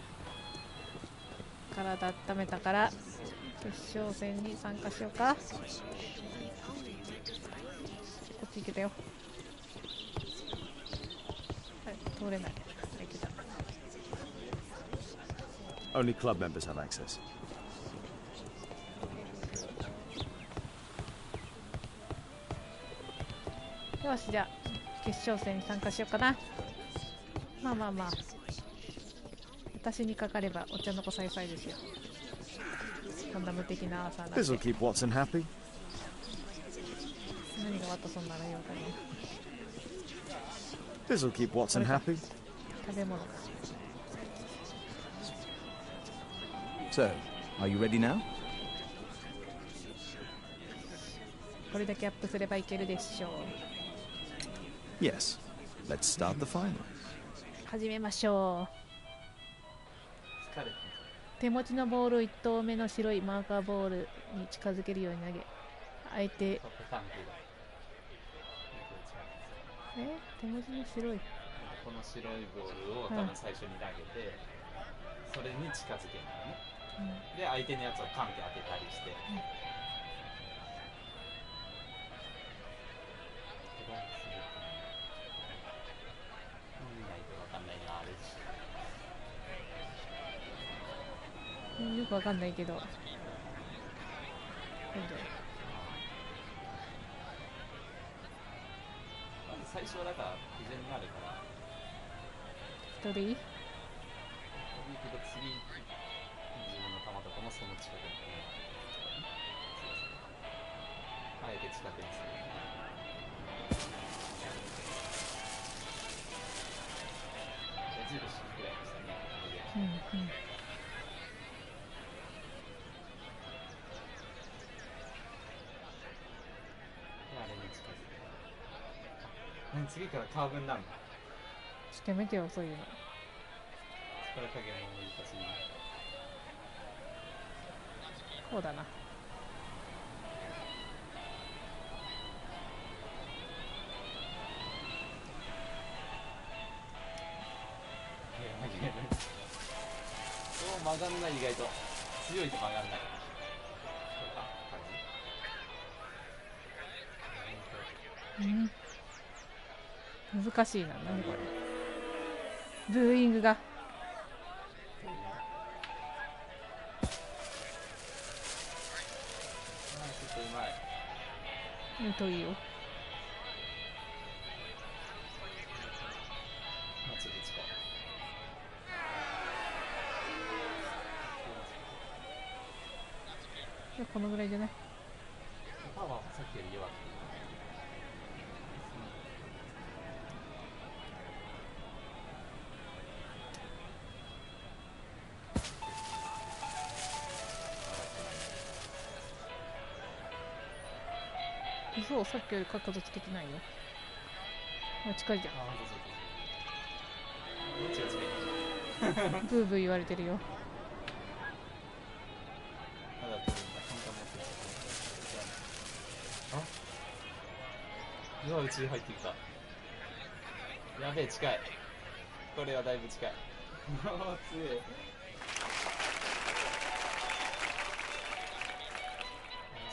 [SPEAKER 1] 体温めたから決勝戦に参加しようか。こっち行けたよ。はい、通れない。行けた。
[SPEAKER 11] Only club members have access.
[SPEAKER 1] よし、じゃあ決勝戦に参加しようかな。まあまあまあ、私にかかればお茶の子さいさいですよ。こんな無敵な朝なんて。
[SPEAKER 11] This'll keep Watson happy.
[SPEAKER 1] 何がワットソンならようかね。
[SPEAKER 11] This'll keep Watson happy.
[SPEAKER 1] 食べ物。
[SPEAKER 6] So, are you ready now?
[SPEAKER 1] これだけアップすればいけるでしょう。
[SPEAKER 11] Yes. Let's start the final.
[SPEAKER 1] 始めましょう。
[SPEAKER 2] 疲れた。
[SPEAKER 1] 手持ちのボールを1投目の白いマーカーボールに近づけるように投げ、相手、手持ちの白い、
[SPEAKER 2] この白いボールを多分最初に投げて、それに近づけるのね、で相手のやつをカンって当てたりして、
[SPEAKER 1] よくわかんないけど、
[SPEAKER 2] 最初だから自然になるから
[SPEAKER 1] 一人いい
[SPEAKER 2] けど次自分の球とかもその近くにあえて近くにする。矢印くらいでしたね。次からカーブになるの。
[SPEAKER 1] ちょっとやめてよ、そういうの。
[SPEAKER 2] 力加減も難しい。
[SPEAKER 1] こうだな。
[SPEAKER 2] 曲がんない、意外と強いと曲がんない。
[SPEAKER 1] 難しいな。何これ。ブーイングが。といいよ。このぐらいじゃない？
[SPEAKER 2] パワーはさっきより弱くて。
[SPEAKER 1] そう、さっきより角度つけてないよ。あ、近いじゃん。ブーブー言われてるよ。
[SPEAKER 2] うわ、うちに入ってきた。やべえ、近い。これはだいぶ近い。強い。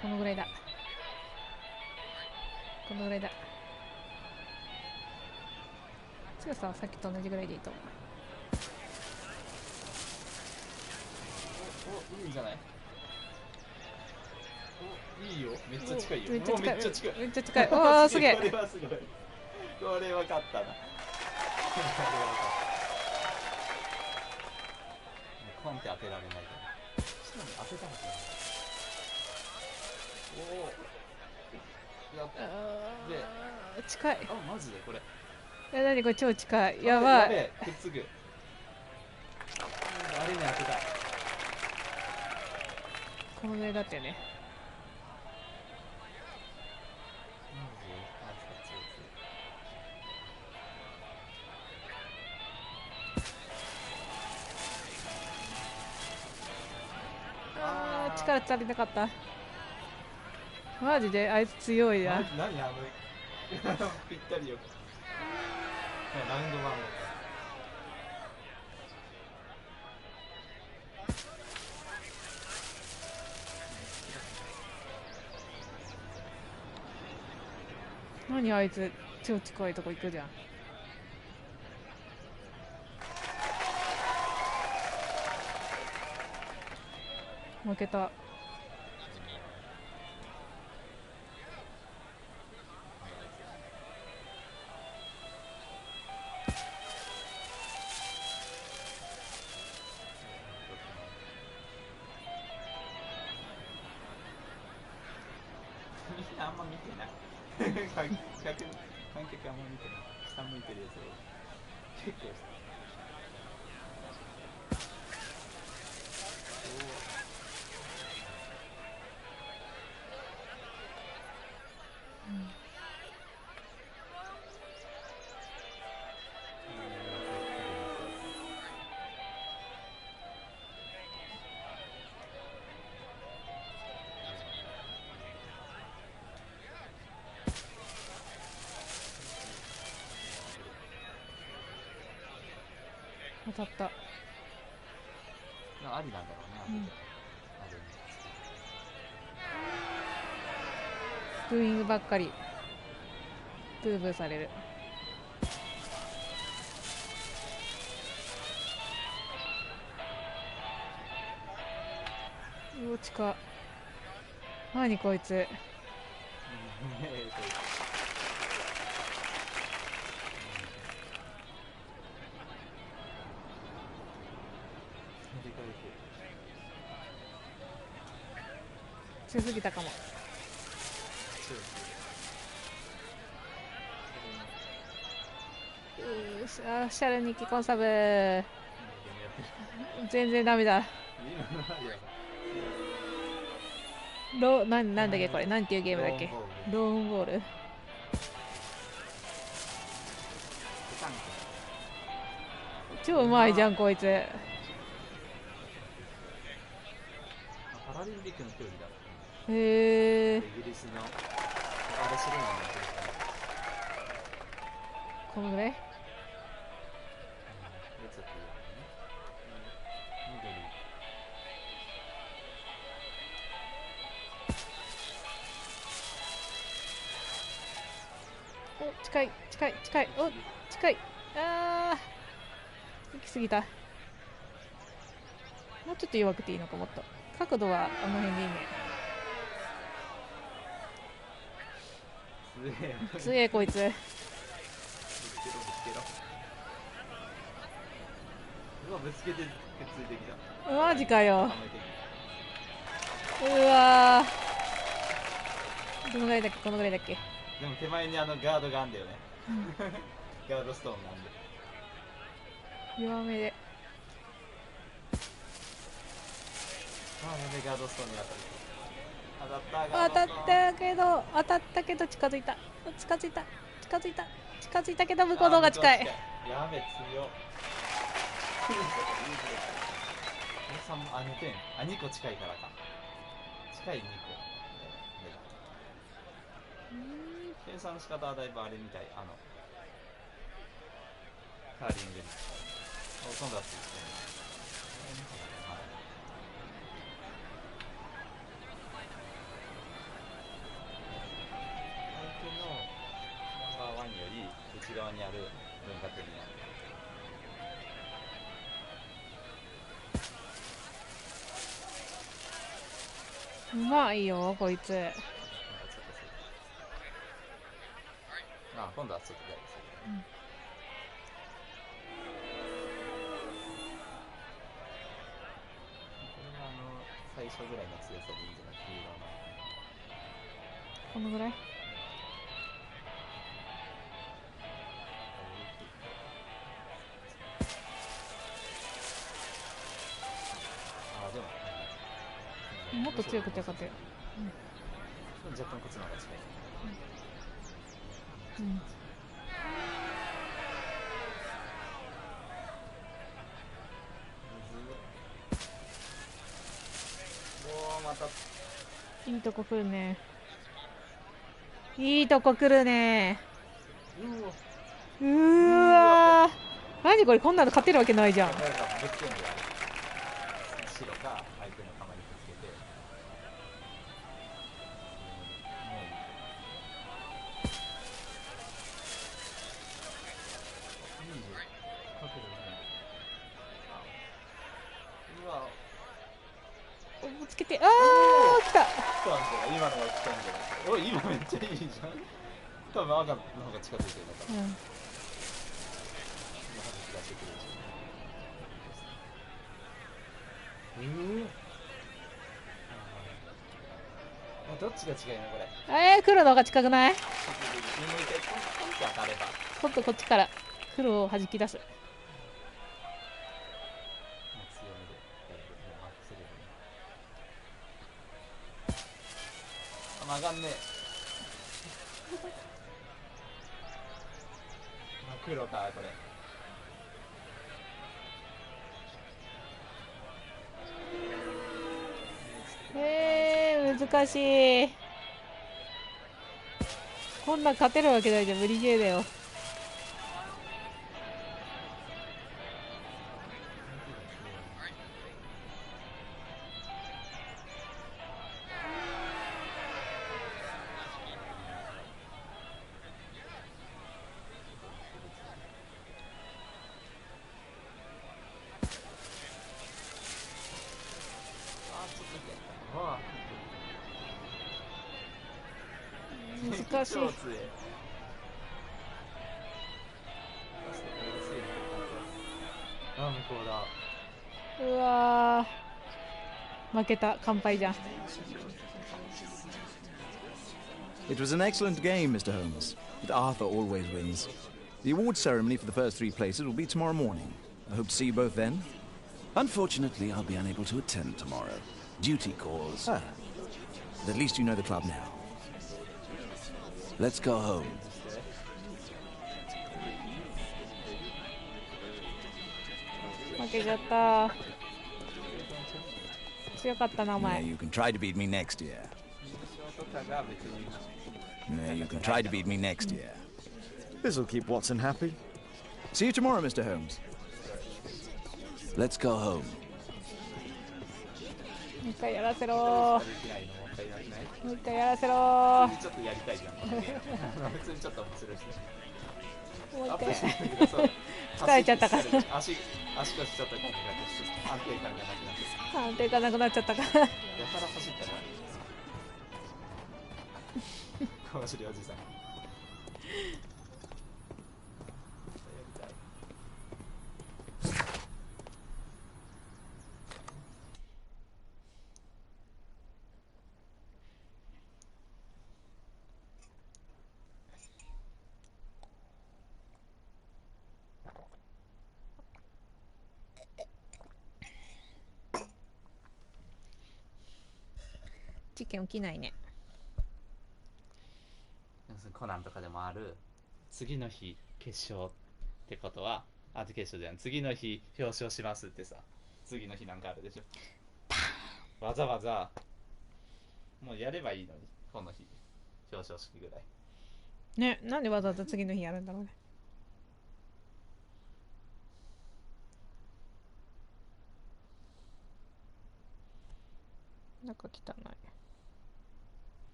[SPEAKER 1] このぐらいだ。このぐらいだ。強さはさっきと同じぐらいでいいと思う。
[SPEAKER 2] お、いいんじゃない？お、いいよ。めっちゃ近いよ。
[SPEAKER 1] めっちゃ近い。
[SPEAKER 2] めっちゃ近い。
[SPEAKER 1] めっちゃ近い。おお、すげえ。
[SPEAKER 2] これはすごい。これは勝ったな。コンって当てられないから。当てたのかな。おお。やっべ。
[SPEAKER 1] 近い。
[SPEAKER 2] あ、マジでこれ。
[SPEAKER 1] え、なにこれ超近い。やばい。
[SPEAKER 2] やべえ、くっつく。あれに当てた。
[SPEAKER 1] このぐらいだったよね。あー、力足りなかった。マジであいつ強いな。
[SPEAKER 2] 何あのぴったりよ。ラウンドワン。
[SPEAKER 1] 何あいつ超近いとこ行くじゃん。負けた。
[SPEAKER 2] みんなあんま見てない観客あんま見てない。下向いてるやつを結構して
[SPEAKER 1] 当たった。
[SPEAKER 2] ありなんだろうね、
[SPEAKER 1] ブーイングばっかりブーブーされる。うお、近っ。何こいつ。強すぎたかも。シャルニキコンサブ全然ダメだ。なんだっけこれ、なんていうゲームだっけ。ローンボール。超うまいじゃんこいつ。
[SPEAKER 2] パラリンピックの競技だ。
[SPEAKER 1] へえ。
[SPEAKER 2] イギリスのバルセロナの競技だ。
[SPEAKER 1] このぐらい。お、近い近い近い。お、近い。ああ、行き過ぎた。もうちょっと弱くていいのか。もっと角度はあの辺でいいね。強えこいつ。
[SPEAKER 2] うわ、ぶつけてくっついてきた。
[SPEAKER 1] マジかよ。うわー、どのぐらいだっけ、このぐらいだっけ。
[SPEAKER 2] でも手前にガードがあんだよね。ガードストーンなんで
[SPEAKER 1] 弱めで。
[SPEAKER 2] あ、なんでガードストーンに
[SPEAKER 1] 当たったけど近づいたけど向こうの方が近い。
[SPEAKER 2] やべ、強っ。2点。2個近いからか。近い2個。計算の仕方はだいぶあれみたい。カーリングに。今度はついてる。相手のナンバーワンより内側にある文化的な。
[SPEAKER 1] うまいよこいつ。
[SPEAKER 2] 今度はちょっと大です。これが最初ぐらいの強さでいいんじゃないかな。
[SPEAKER 1] このぐらい。でももっと強くてよかったよ。
[SPEAKER 2] 若干こっちの方が近い。また
[SPEAKER 1] いいとこ来るね。いいとこ来るね。うわー、何これ、こんなの勝てるわけないじゃん。
[SPEAKER 2] 白が相手の釜にぶつけて
[SPEAKER 1] つけて、ああ来た。
[SPEAKER 2] そうなんだよ、今のが来たんじゃない。おい、今めっちゃいいじゃん。多分赤の方が近づいてるのかな。
[SPEAKER 1] うん。
[SPEAKER 2] 今話し出してくるでしょ。どっちが近いのこれ。
[SPEAKER 1] 黒の方が近くない？
[SPEAKER 2] 向いてポンって当たれば。
[SPEAKER 1] 今度こっちから黒を弾き出す。
[SPEAKER 2] 曲がんねえ。黒かこれ。
[SPEAKER 1] 難しい。こんなん勝てるわけないじゃん、無理ゲーだよ。難しい。
[SPEAKER 2] あ、向こうだ。
[SPEAKER 1] うわー、負けた。乾杯じゃん。
[SPEAKER 11] It was an excellent game, Mr. Holmes, but Arthur always wins. The award ceremony for the first 3 places will be tomorrow morning. I hope to see you both then.
[SPEAKER 6] Unfortunately, I'll be unable to attend tomorrow. Duty calls.
[SPEAKER 11] Ah, but at least you know the club now.
[SPEAKER 6] Let's go home.
[SPEAKER 1] 負けちゃった。強かったな、お
[SPEAKER 11] Yeah,
[SPEAKER 1] 前。
[SPEAKER 11] you can try to beat me next year. Yeah, you can try to beat me next year. This'll keep Watson happy. See you tomorrow, Mr. Holmes.
[SPEAKER 6] Let's go home.
[SPEAKER 1] もう一回やらせろー。もう一回やらせろー。
[SPEAKER 2] ちょっとやりたいじゃん。普通にちょっと面白いし。
[SPEAKER 1] もう一回。疲れちゃったから。
[SPEAKER 2] 足腰ちょっと安定感がなくなって。
[SPEAKER 1] 安定感なくなっちゃったから。
[SPEAKER 2] やたら走ったら。面白いおじさん。
[SPEAKER 1] 事件起きないね。
[SPEAKER 2] コナンとかでもある次の日決勝ってことは決勝じゃん、次の日表彰しますってさ、次の日なんかあるでしょ。わざわざもうやればいいのに、この日表彰式ぐらい
[SPEAKER 1] ね。なんでわざわざ次の日やるんだろうね。なんか汚い。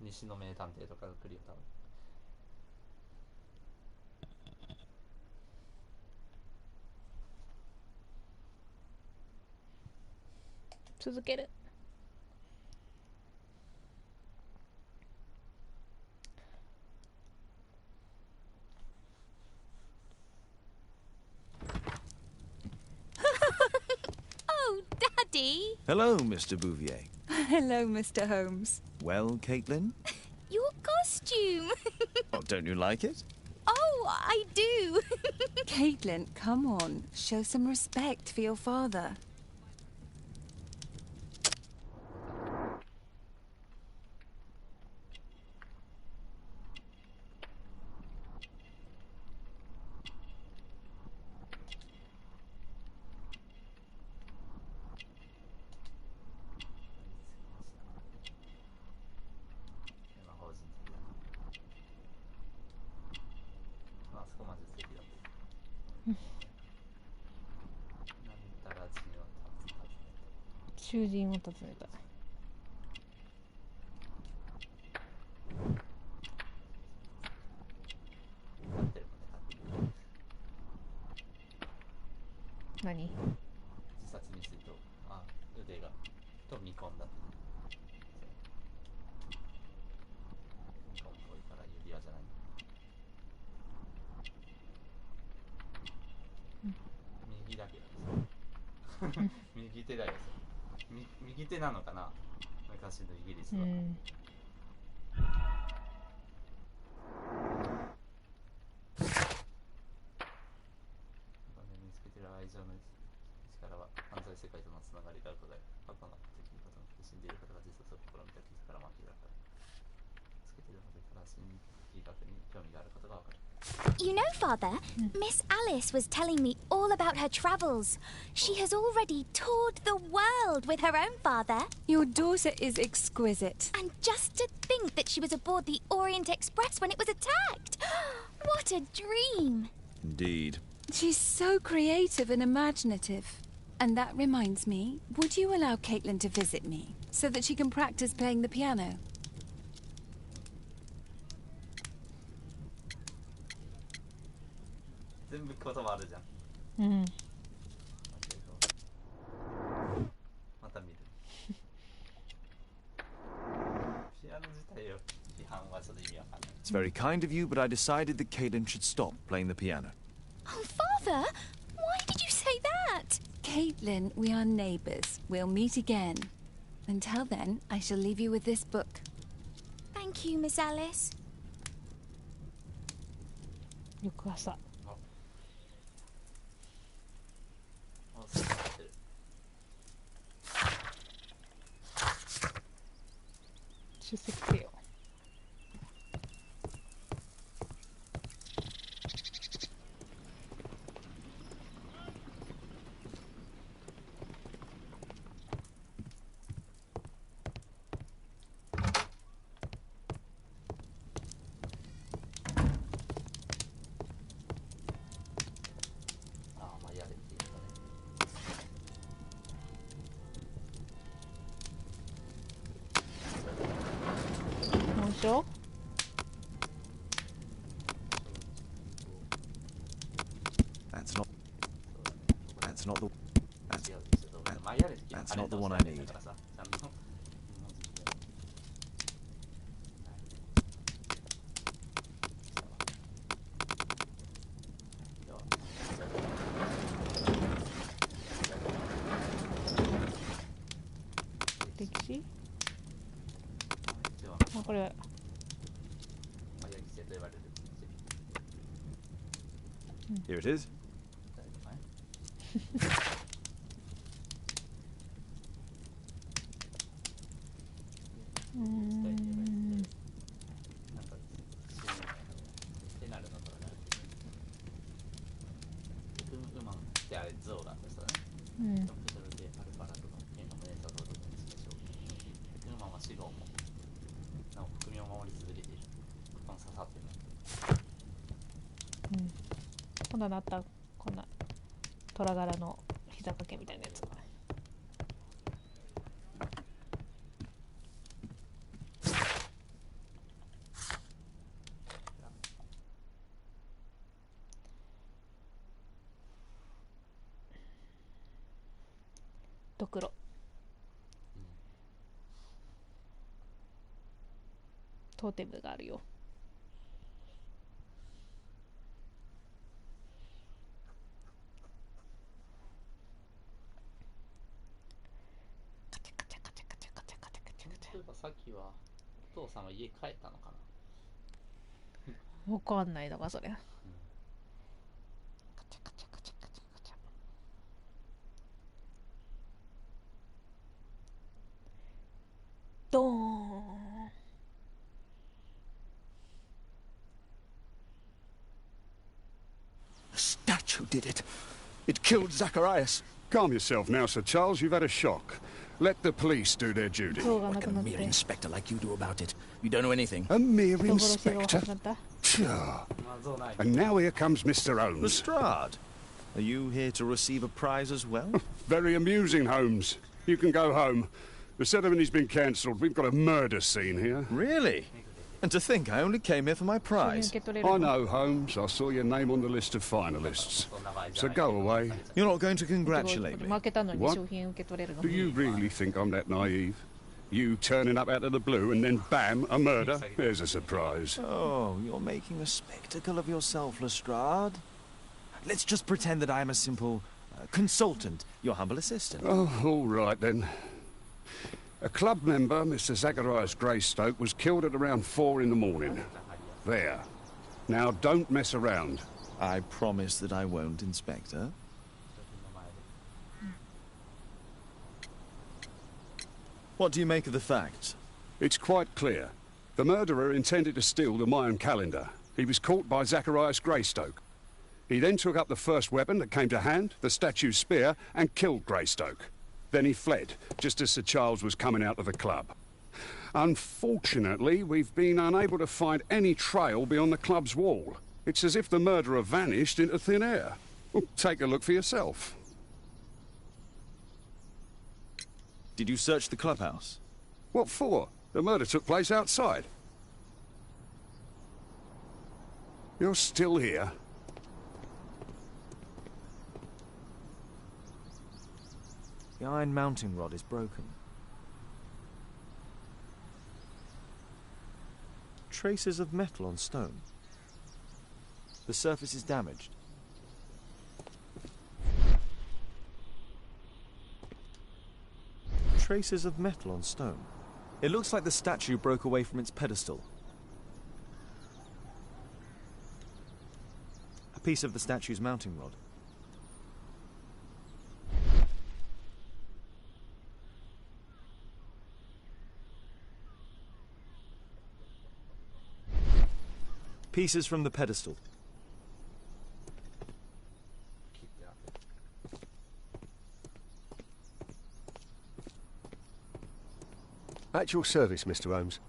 [SPEAKER 2] 西の名探偵とかが来るよ多分。
[SPEAKER 1] 続ける。
[SPEAKER 8] Oh, Daddy!
[SPEAKER 11] Hello, Mr. Bouvier.
[SPEAKER 9] Hello, Mr. Holmes.
[SPEAKER 11] Well, Caitlin?
[SPEAKER 8] Your costume!
[SPEAKER 11] Oh, don't you like it?
[SPEAKER 8] Oh, I do!
[SPEAKER 9] Caitlin, come on. Show some respect for your father.
[SPEAKER 2] なんたら人を
[SPEAKER 1] 囚人を訪ねた。何？
[SPEAKER 2] 自殺未遂と、腕がと見込んだ。見込む遠いから指輪じゃない。右だけど右手だよ。右手なのかな、昔のイギリスは。見つけてる愛情の力は犯罪世界とのつながりがあることで、パパができることに苦しんでいる方が自殺を試みた傷からも明らかに見つけているので、正しい医学に興味があることがわかる。
[SPEAKER 8] You know, Father, Miss Alice was telling me all about her travels. She has already toured the world with her own father.
[SPEAKER 9] Your daughter is exquisite.
[SPEAKER 8] And just to think that she was aboard the Orient Express when it was attacked. What a dream.
[SPEAKER 11] Indeed.
[SPEAKER 9] She's so creative and imaginative. And that reminds me, would you allow Caitlin to visit me so that she can practice playing the piano?
[SPEAKER 2] 全部言葉あるじゃん。また見る。ピアノ自体を批判はちょっと意味わかんない。
[SPEAKER 4] It's very kind of you, but I decided that Caitlin should stop playing the piano.
[SPEAKER 8] Oh, Father, why did you say that?
[SPEAKER 9] Caitlin, we are neighbours. We'll meet again. Until then, I shall leave you with this book.
[SPEAKER 8] Thank you, Miss Alice.
[SPEAKER 1] 翌朝。出席せよ。
[SPEAKER 4] That's not the one I need.
[SPEAKER 11] Here it is.
[SPEAKER 1] Mm. 今度なったこんな虎柄の膝掛けみたいなやつ。ドクロ。トーテムがあるよ。
[SPEAKER 2] 例えばさっきはお父さんは家帰ったのか
[SPEAKER 1] な。わかんないのかそれ。ドーン。
[SPEAKER 12] The statue did it. It killed Zacharias.
[SPEAKER 13] Calm yourself now, Sir Charles. You've had a shock. Let the police do their duty.
[SPEAKER 11] What can a mere inspector like you do about it? You don't know anything.
[SPEAKER 13] A mere inspector? Sure. And now here comes Mr. Holmes.
[SPEAKER 4] Lestrade, are you here to receive a prize as well?
[SPEAKER 13] Very amusing, Holmes. You can go home. The ceremony's been cancelled. We've got a murder scene here.
[SPEAKER 4] Really? And to think I only came here for my
[SPEAKER 1] 収入
[SPEAKER 4] prize.
[SPEAKER 1] 受け取れる
[SPEAKER 13] I
[SPEAKER 1] の
[SPEAKER 13] know, Holmes. I saw your name on the list of finalists. So go away.
[SPEAKER 4] You're not going to congratulate me.
[SPEAKER 1] 負けたのに
[SPEAKER 13] What?
[SPEAKER 1] 商品受け取れるの
[SPEAKER 13] Do you really think I'm that naive? You turning up out of the blue and then bam, a murder? There's a surprise.
[SPEAKER 4] Oh, you're making a spectacle of yourself, Lestrade. Let's just pretend that I am a simple consultant, your humble assistant.
[SPEAKER 13] Oh, all right then. A club member, Mr. Zacharias Greystoke, was killed at around 4 in the morning. There. Now don't mess around.
[SPEAKER 4] I promise that I won't, Inspector. What do you make of the facts?
[SPEAKER 13] It's quite clear. The murderer intended to steal the Mayan calendar. He was caught by Zacharias Greystoke. He then took up the first weapon that came to hand, the statue's spear, and killed Greystoke. Then he fled, just as Sir Charles was coming out of the club. Unfortunately, we've been unable to find any trail beyond the club's wall. It's as if the murderer vanished into thin air. Well, take a look for yourself.
[SPEAKER 4] Did you search the clubhouse?
[SPEAKER 13] What for? The murder took place outside. You're still here?
[SPEAKER 4] The iron mounting rod is broken. Traces of metal on stone. The surface is damaged. Traces of metal on stone. It looks like the statue broke away from its pedestal. A piece of the statue's mounting rod. Pieces from the pedestal.
[SPEAKER 13] At your service, Mr. Holmes.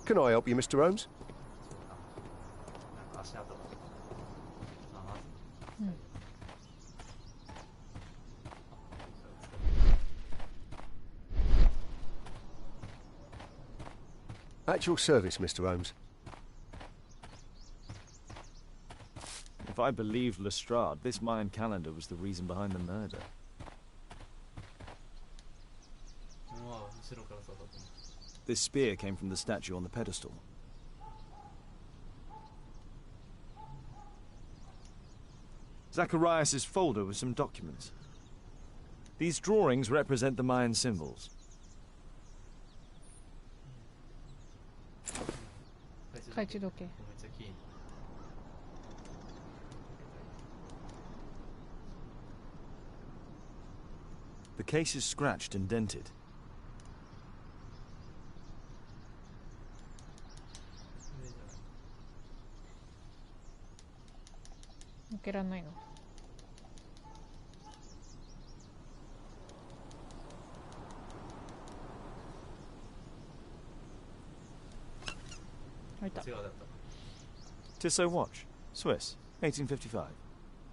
[SPEAKER 13] Can I help you, Mr. Holmes? At your service, Mr. Holmes.
[SPEAKER 4] If I believed Lestrade, this Mayan calendar was the reason behind the murder. This spear came from the statue on the pedestal. Zacharias' folder with some documents. These drawings represent the Mayan symbols. The case is scratched and dented. Tissot watch, Swiss, 1855.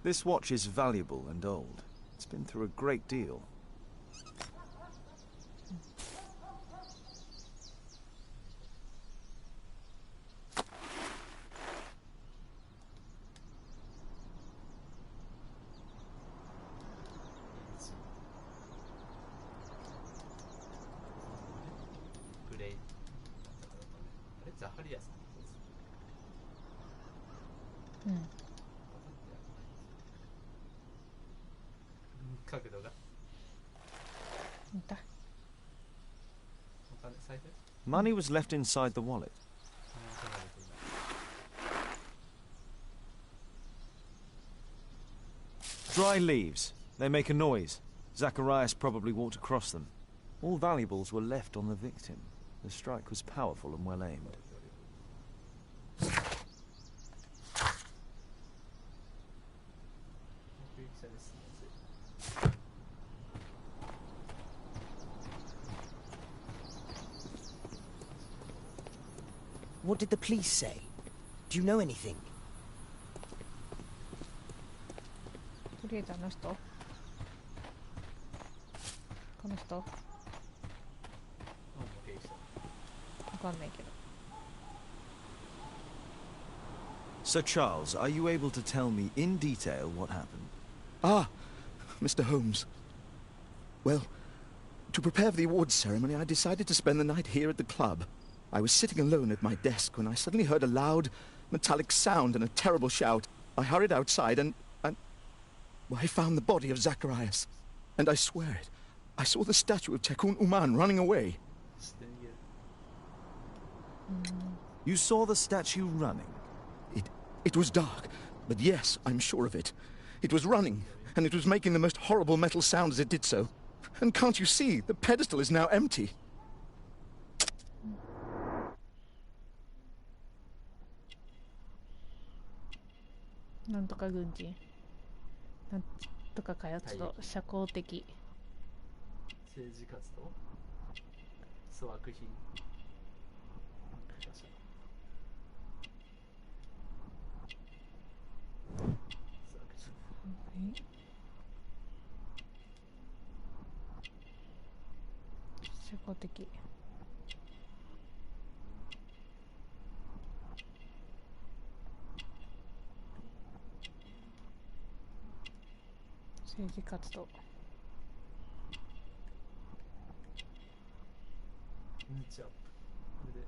[SPEAKER 4] This watch is valuable and old. It's been through a great deal. Money was left inside the wallet. Dry leaves. They make a noise. Zacharias probably walked across them. All valuables were left on the victim. The strike was powerful and well aimed.
[SPEAKER 14] What did the police say? Do you know anything?
[SPEAKER 1] とりあえずあの人この人わかんないけど
[SPEAKER 4] So, Charles, are you able to tell me in detail what happened?
[SPEAKER 12] Ah, Mr. Holmes. Well, to prepare for the awards ceremony, I decided to spend the night here at the club. I was sitting alone at my desk when I suddenly heard a loud, metallic sound and a terrible shout. I hurried outside and well, I found the body of Zacharias. And I swear it, I saw the statue of Tekun Uman running away.
[SPEAKER 4] You saw the statue running?
[SPEAKER 12] It was dark, but yes, I'm sure of it. It was running, and it was making the most horrible metal sound as it did so. And can't you see, the pedestal is now empty.
[SPEAKER 1] なんとか軍人、なんとか開発と社交的
[SPEAKER 2] 政治活動、粗悪品、
[SPEAKER 1] 社交的。政治活動。
[SPEAKER 2] じゃあこれで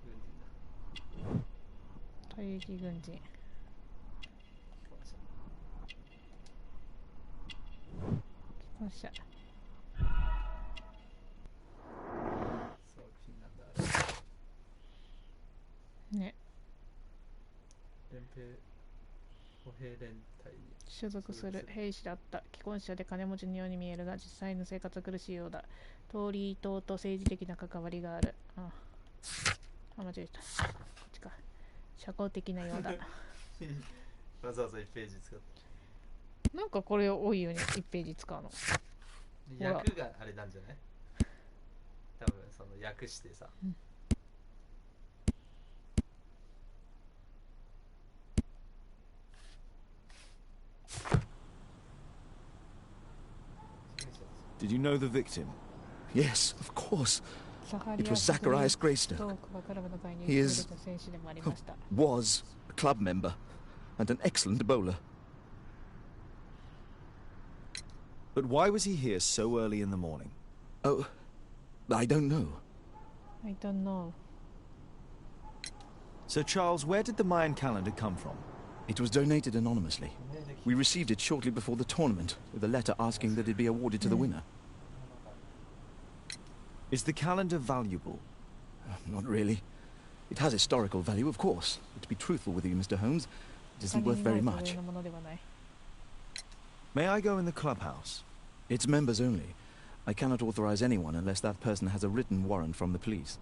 [SPEAKER 2] 軍人だ。
[SPEAKER 1] 退役軍人。既婚者。ね。
[SPEAKER 2] 連兵歩兵連隊に
[SPEAKER 1] 所属する兵士だった。既婚者で金持ちのように見えるが実際の生活は苦しいようだ。トーリー党と政治的な関わりがある。あ、間違えた。こっちか。社交的なようだ。
[SPEAKER 2] わざわざ1ページ使って。
[SPEAKER 1] なんかこれ多いよね、1ページ使うの。
[SPEAKER 2] 役があれなんじゃない？多分その訳してさ。
[SPEAKER 1] うん、
[SPEAKER 4] Did you know the victim?
[SPEAKER 12] Yes, of course. It was Zacharias Greystoke. He was a club member and an excellent bowler.
[SPEAKER 4] But why was he here so early in the morning?
[SPEAKER 12] Oh, I don't know.
[SPEAKER 1] I don't know.
[SPEAKER 4] So, Charles, where did the Mayan calendar come from?
[SPEAKER 12] It was donated anonymously. We received it shortly before the tournament, with a letter asking that it be awarded to the winner.
[SPEAKER 4] Is the calendar valuable?
[SPEAKER 12] Not really. It has historical value, of course. But to be truthful with you, Mr. Holmes, it isn't worth very much.
[SPEAKER 4] May I go in the clubhouse?
[SPEAKER 12] It's members only. I cannot authorize anyone unless that person has a written warrant from the police.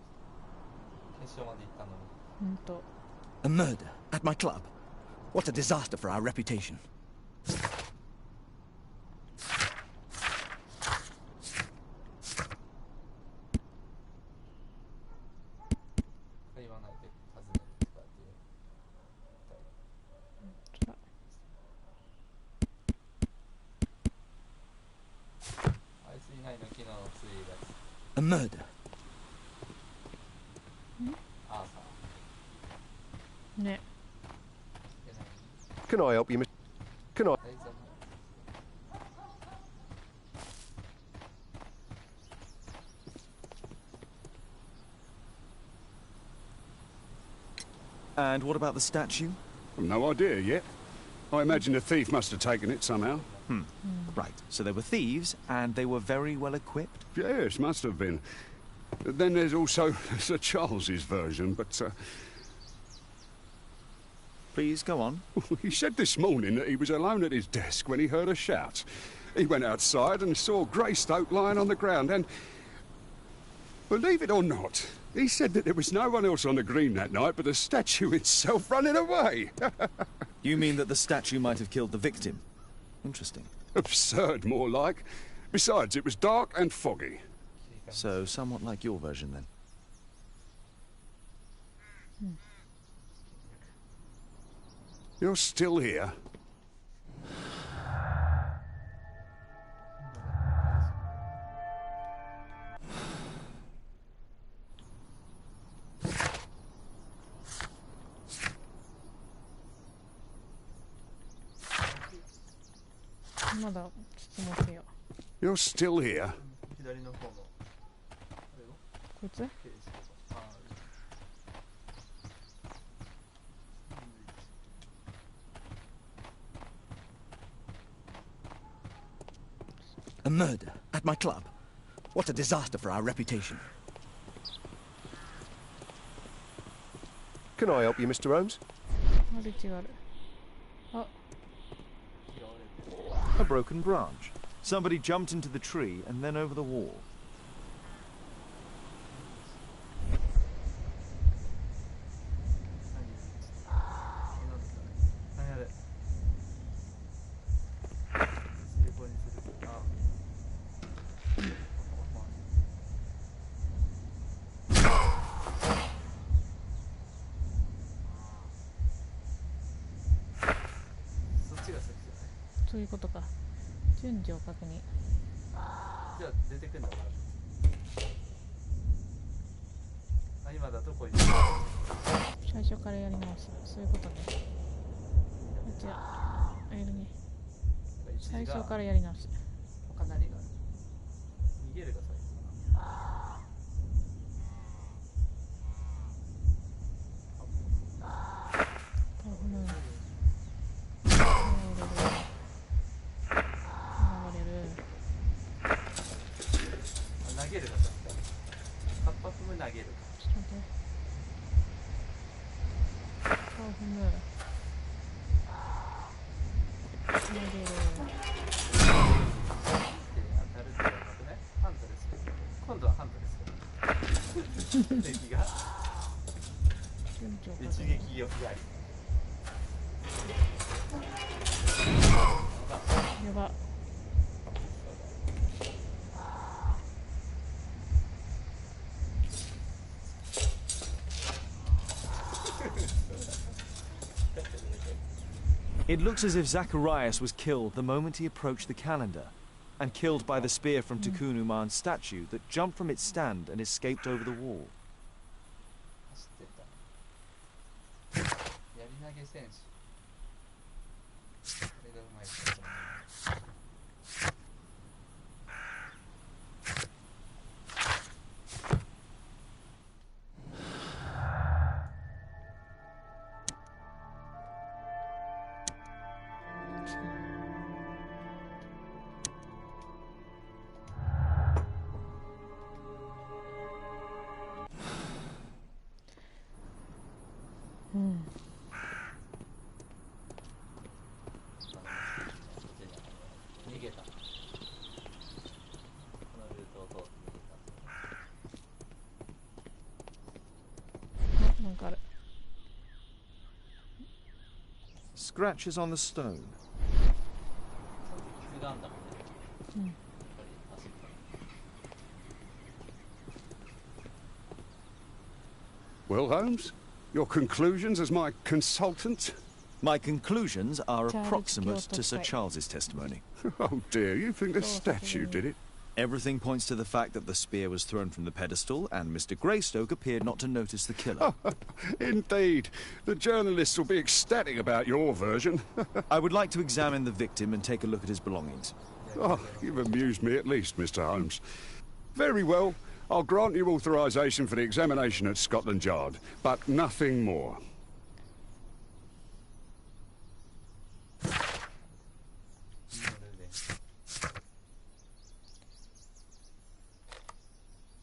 [SPEAKER 12] A murder at my club. What a disaster for our reputation. A murder.
[SPEAKER 13] Can I help you, Mr. Can I?
[SPEAKER 4] And what about the statue?
[SPEAKER 13] No idea yet. I imagine the thief must have taken it somehow.
[SPEAKER 4] Right, so they were thieves, and they were very well equipped?
[SPEAKER 13] Yes, must have been. Then there's also Sir Charles's version, but...
[SPEAKER 4] Please, go on.
[SPEAKER 13] He said this morning that he was alone at his desk when he heard a shout. He went outside and saw Greystoke lying on the ground, and... Believe it or not, he said that there was no one else on the green that night but the statue itself running away.
[SPEAKER 4] You mean that the statue might have killed the victim? Interesting.
[SPEAKER 13] Absurd, more like. Besides, it was dark and foggy.
[SPEAKER 4] So, somewhat like your version, then.
[SPEAKER 13] You're still here?
[SPEAKER 1] まだ質問せよ。
[SPEAKER 13] You're still here?
[SPEAKER 2] 左の方の
[SPEAKER 1] こいつ
[SPEAKER 12] A murder at my club. What a disaster for our reputation.
[SPEAKER 13] Can I help you, Mr. Holmes?
[SPEAKER 1] あれ違う。あ、
[SPEAKER 4] A broken branch. Somebody jumped into the tree and then over the wall.
[SPEAKER 2] 何あれ。成功にする。あ。そっちが先じゃない。
[SPEAKER 1] そういうことか。順序を確認。
[SPEAKER 2] じゃあ出てくるのかな。あ、今だとこいつ。
[SPEAKER 1] 最初からやり直す。そういうことね。じゃあ、ね。最初からやり直す。
[SPEAKER 2] 他何がある？逃げるが最初かな。投げるがさ、カッパ踏む投げる。
[SPEAKER 1] ちょっと待って。顔踏む。投げる。
[SPEAKER 2] 当たるってやばくね。ハントですけど。今度はハントですけど。敵が一撃を左。
[SPEAKER 1] やば。
[SPEAKER 4] It looks as if Zacharias was killed the moment he approached the calendar, and killed by the spear from Tikkun Uman's statue that jumped from its stand and escaped over the wall.
[SPEAKER 2] やり投げ選手。これがうまいですね。
[SPEAKER 1] うん。
[SPEAKER 2] 逃げた。このルートを通って逃げた。
[SPEAKER 1] なんかある。
[SPEAKER 4] Scratches on the stone.
[SPEAKER 2] 傷があんだもんね。うん。
[SPEAKER 13] Well, Holmes, your conclusions as my consultant?
[SPEAKER 4] My conclusions are approximate to Sir Charles's testimony.
[SPEAKER 13] Oh dear, you think the statue did it?
[SPEAKER 4] Everything points to the fact that the spear was thrown from the pedestal, and Mr. Greystoke appeared not to notice the killer.
[SPEAKER 13] Indeed. The journalists will be ecstatic about your version.
[SPEAKER 4] I would like to examine the victim and take a look at his belongings.
[SPEAKER 13] Oh, you've amused me at least, Mr. Holmes. Very well. I'll grant you authorization for the examination at Scotland Yard, but nothing more.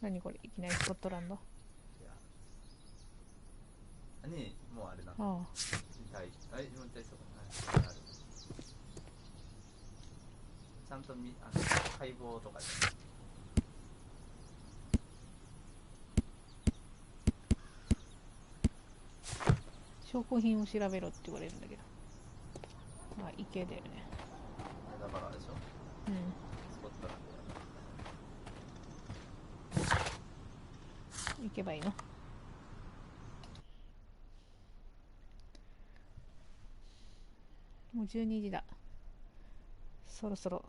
[SPEAKER 1] 何これ、いきなりスコットランド。
[SPEAKER 2] にもうあれなんだ。
[SPEAKER 1] ああ。
[SPEAKER 2] 痛い。あれ、もう痛いそうだな。ちゃんと解剖とかで。
[SPEAKER 1] 証拠品を調べろって言われるんだけど。まあ、池だよね。
[SPEAKER 2] だからあれでしょ。
[SPEAKER 1] うん。
[SPEAKER 2] スコットランド。
[SPEAKER 1] 行けばいいの？もう12時だ。そろそろ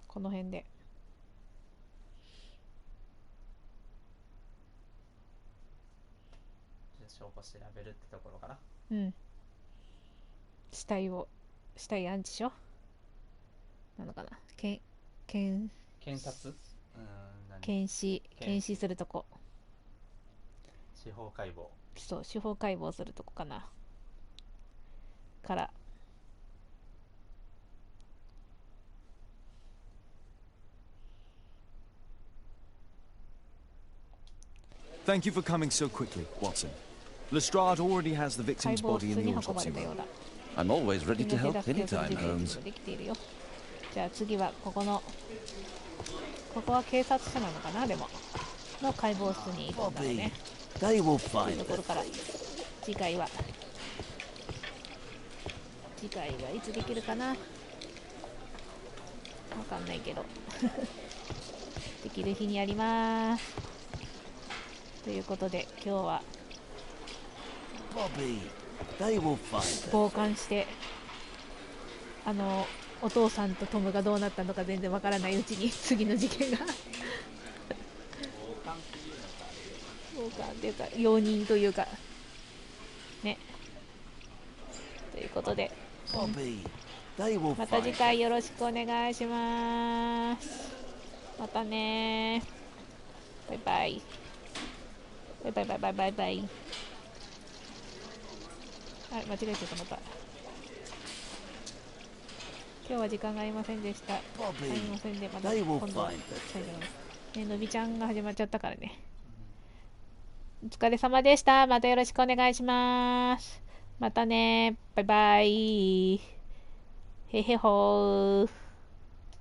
[SPEAKER 1] この辺で。
[SPEAKER 2] 証拠調べるってところかな。
[SPEAKER 1] うん。死体をしたいアンチショなのかな。
[SPEAKER 2] 検察、
[SPEAKER 1] 検視するとこ。
[SPEAKER 2] 司法解剖。
[SPEAKER 1] そう、司法解剖するとこかな。から。
[SPEAKER 4] Thank you for coming so quickly, Watson. Lestrade already has the victim's body in the autopsy room.
[SPEAKER 6] I'm always ready to help anytime, Holmes.
[SPEAKER 1] じゃあ次はここは警察署なのかな、でもの解剖室に行くんだろうね。というところから次回はいつできるかな、わかんないけどできる日にやります。ということで今日は傍観してお父さんとトムがどうなったのか全然わからないうちに次の事件が傍観っていうか容認というかね、ということで、また次回よろしくお願いします。またね、バイバイバイバイバイバイバイバイ。はい、間違えてた。また今日は時間がありませんでした。ありませんで、また今度は最後のね、のびちゃんが始まっちゃったからね。お疲れ様でした。またよろしくお願いします。またね、バイバイ。へへほー。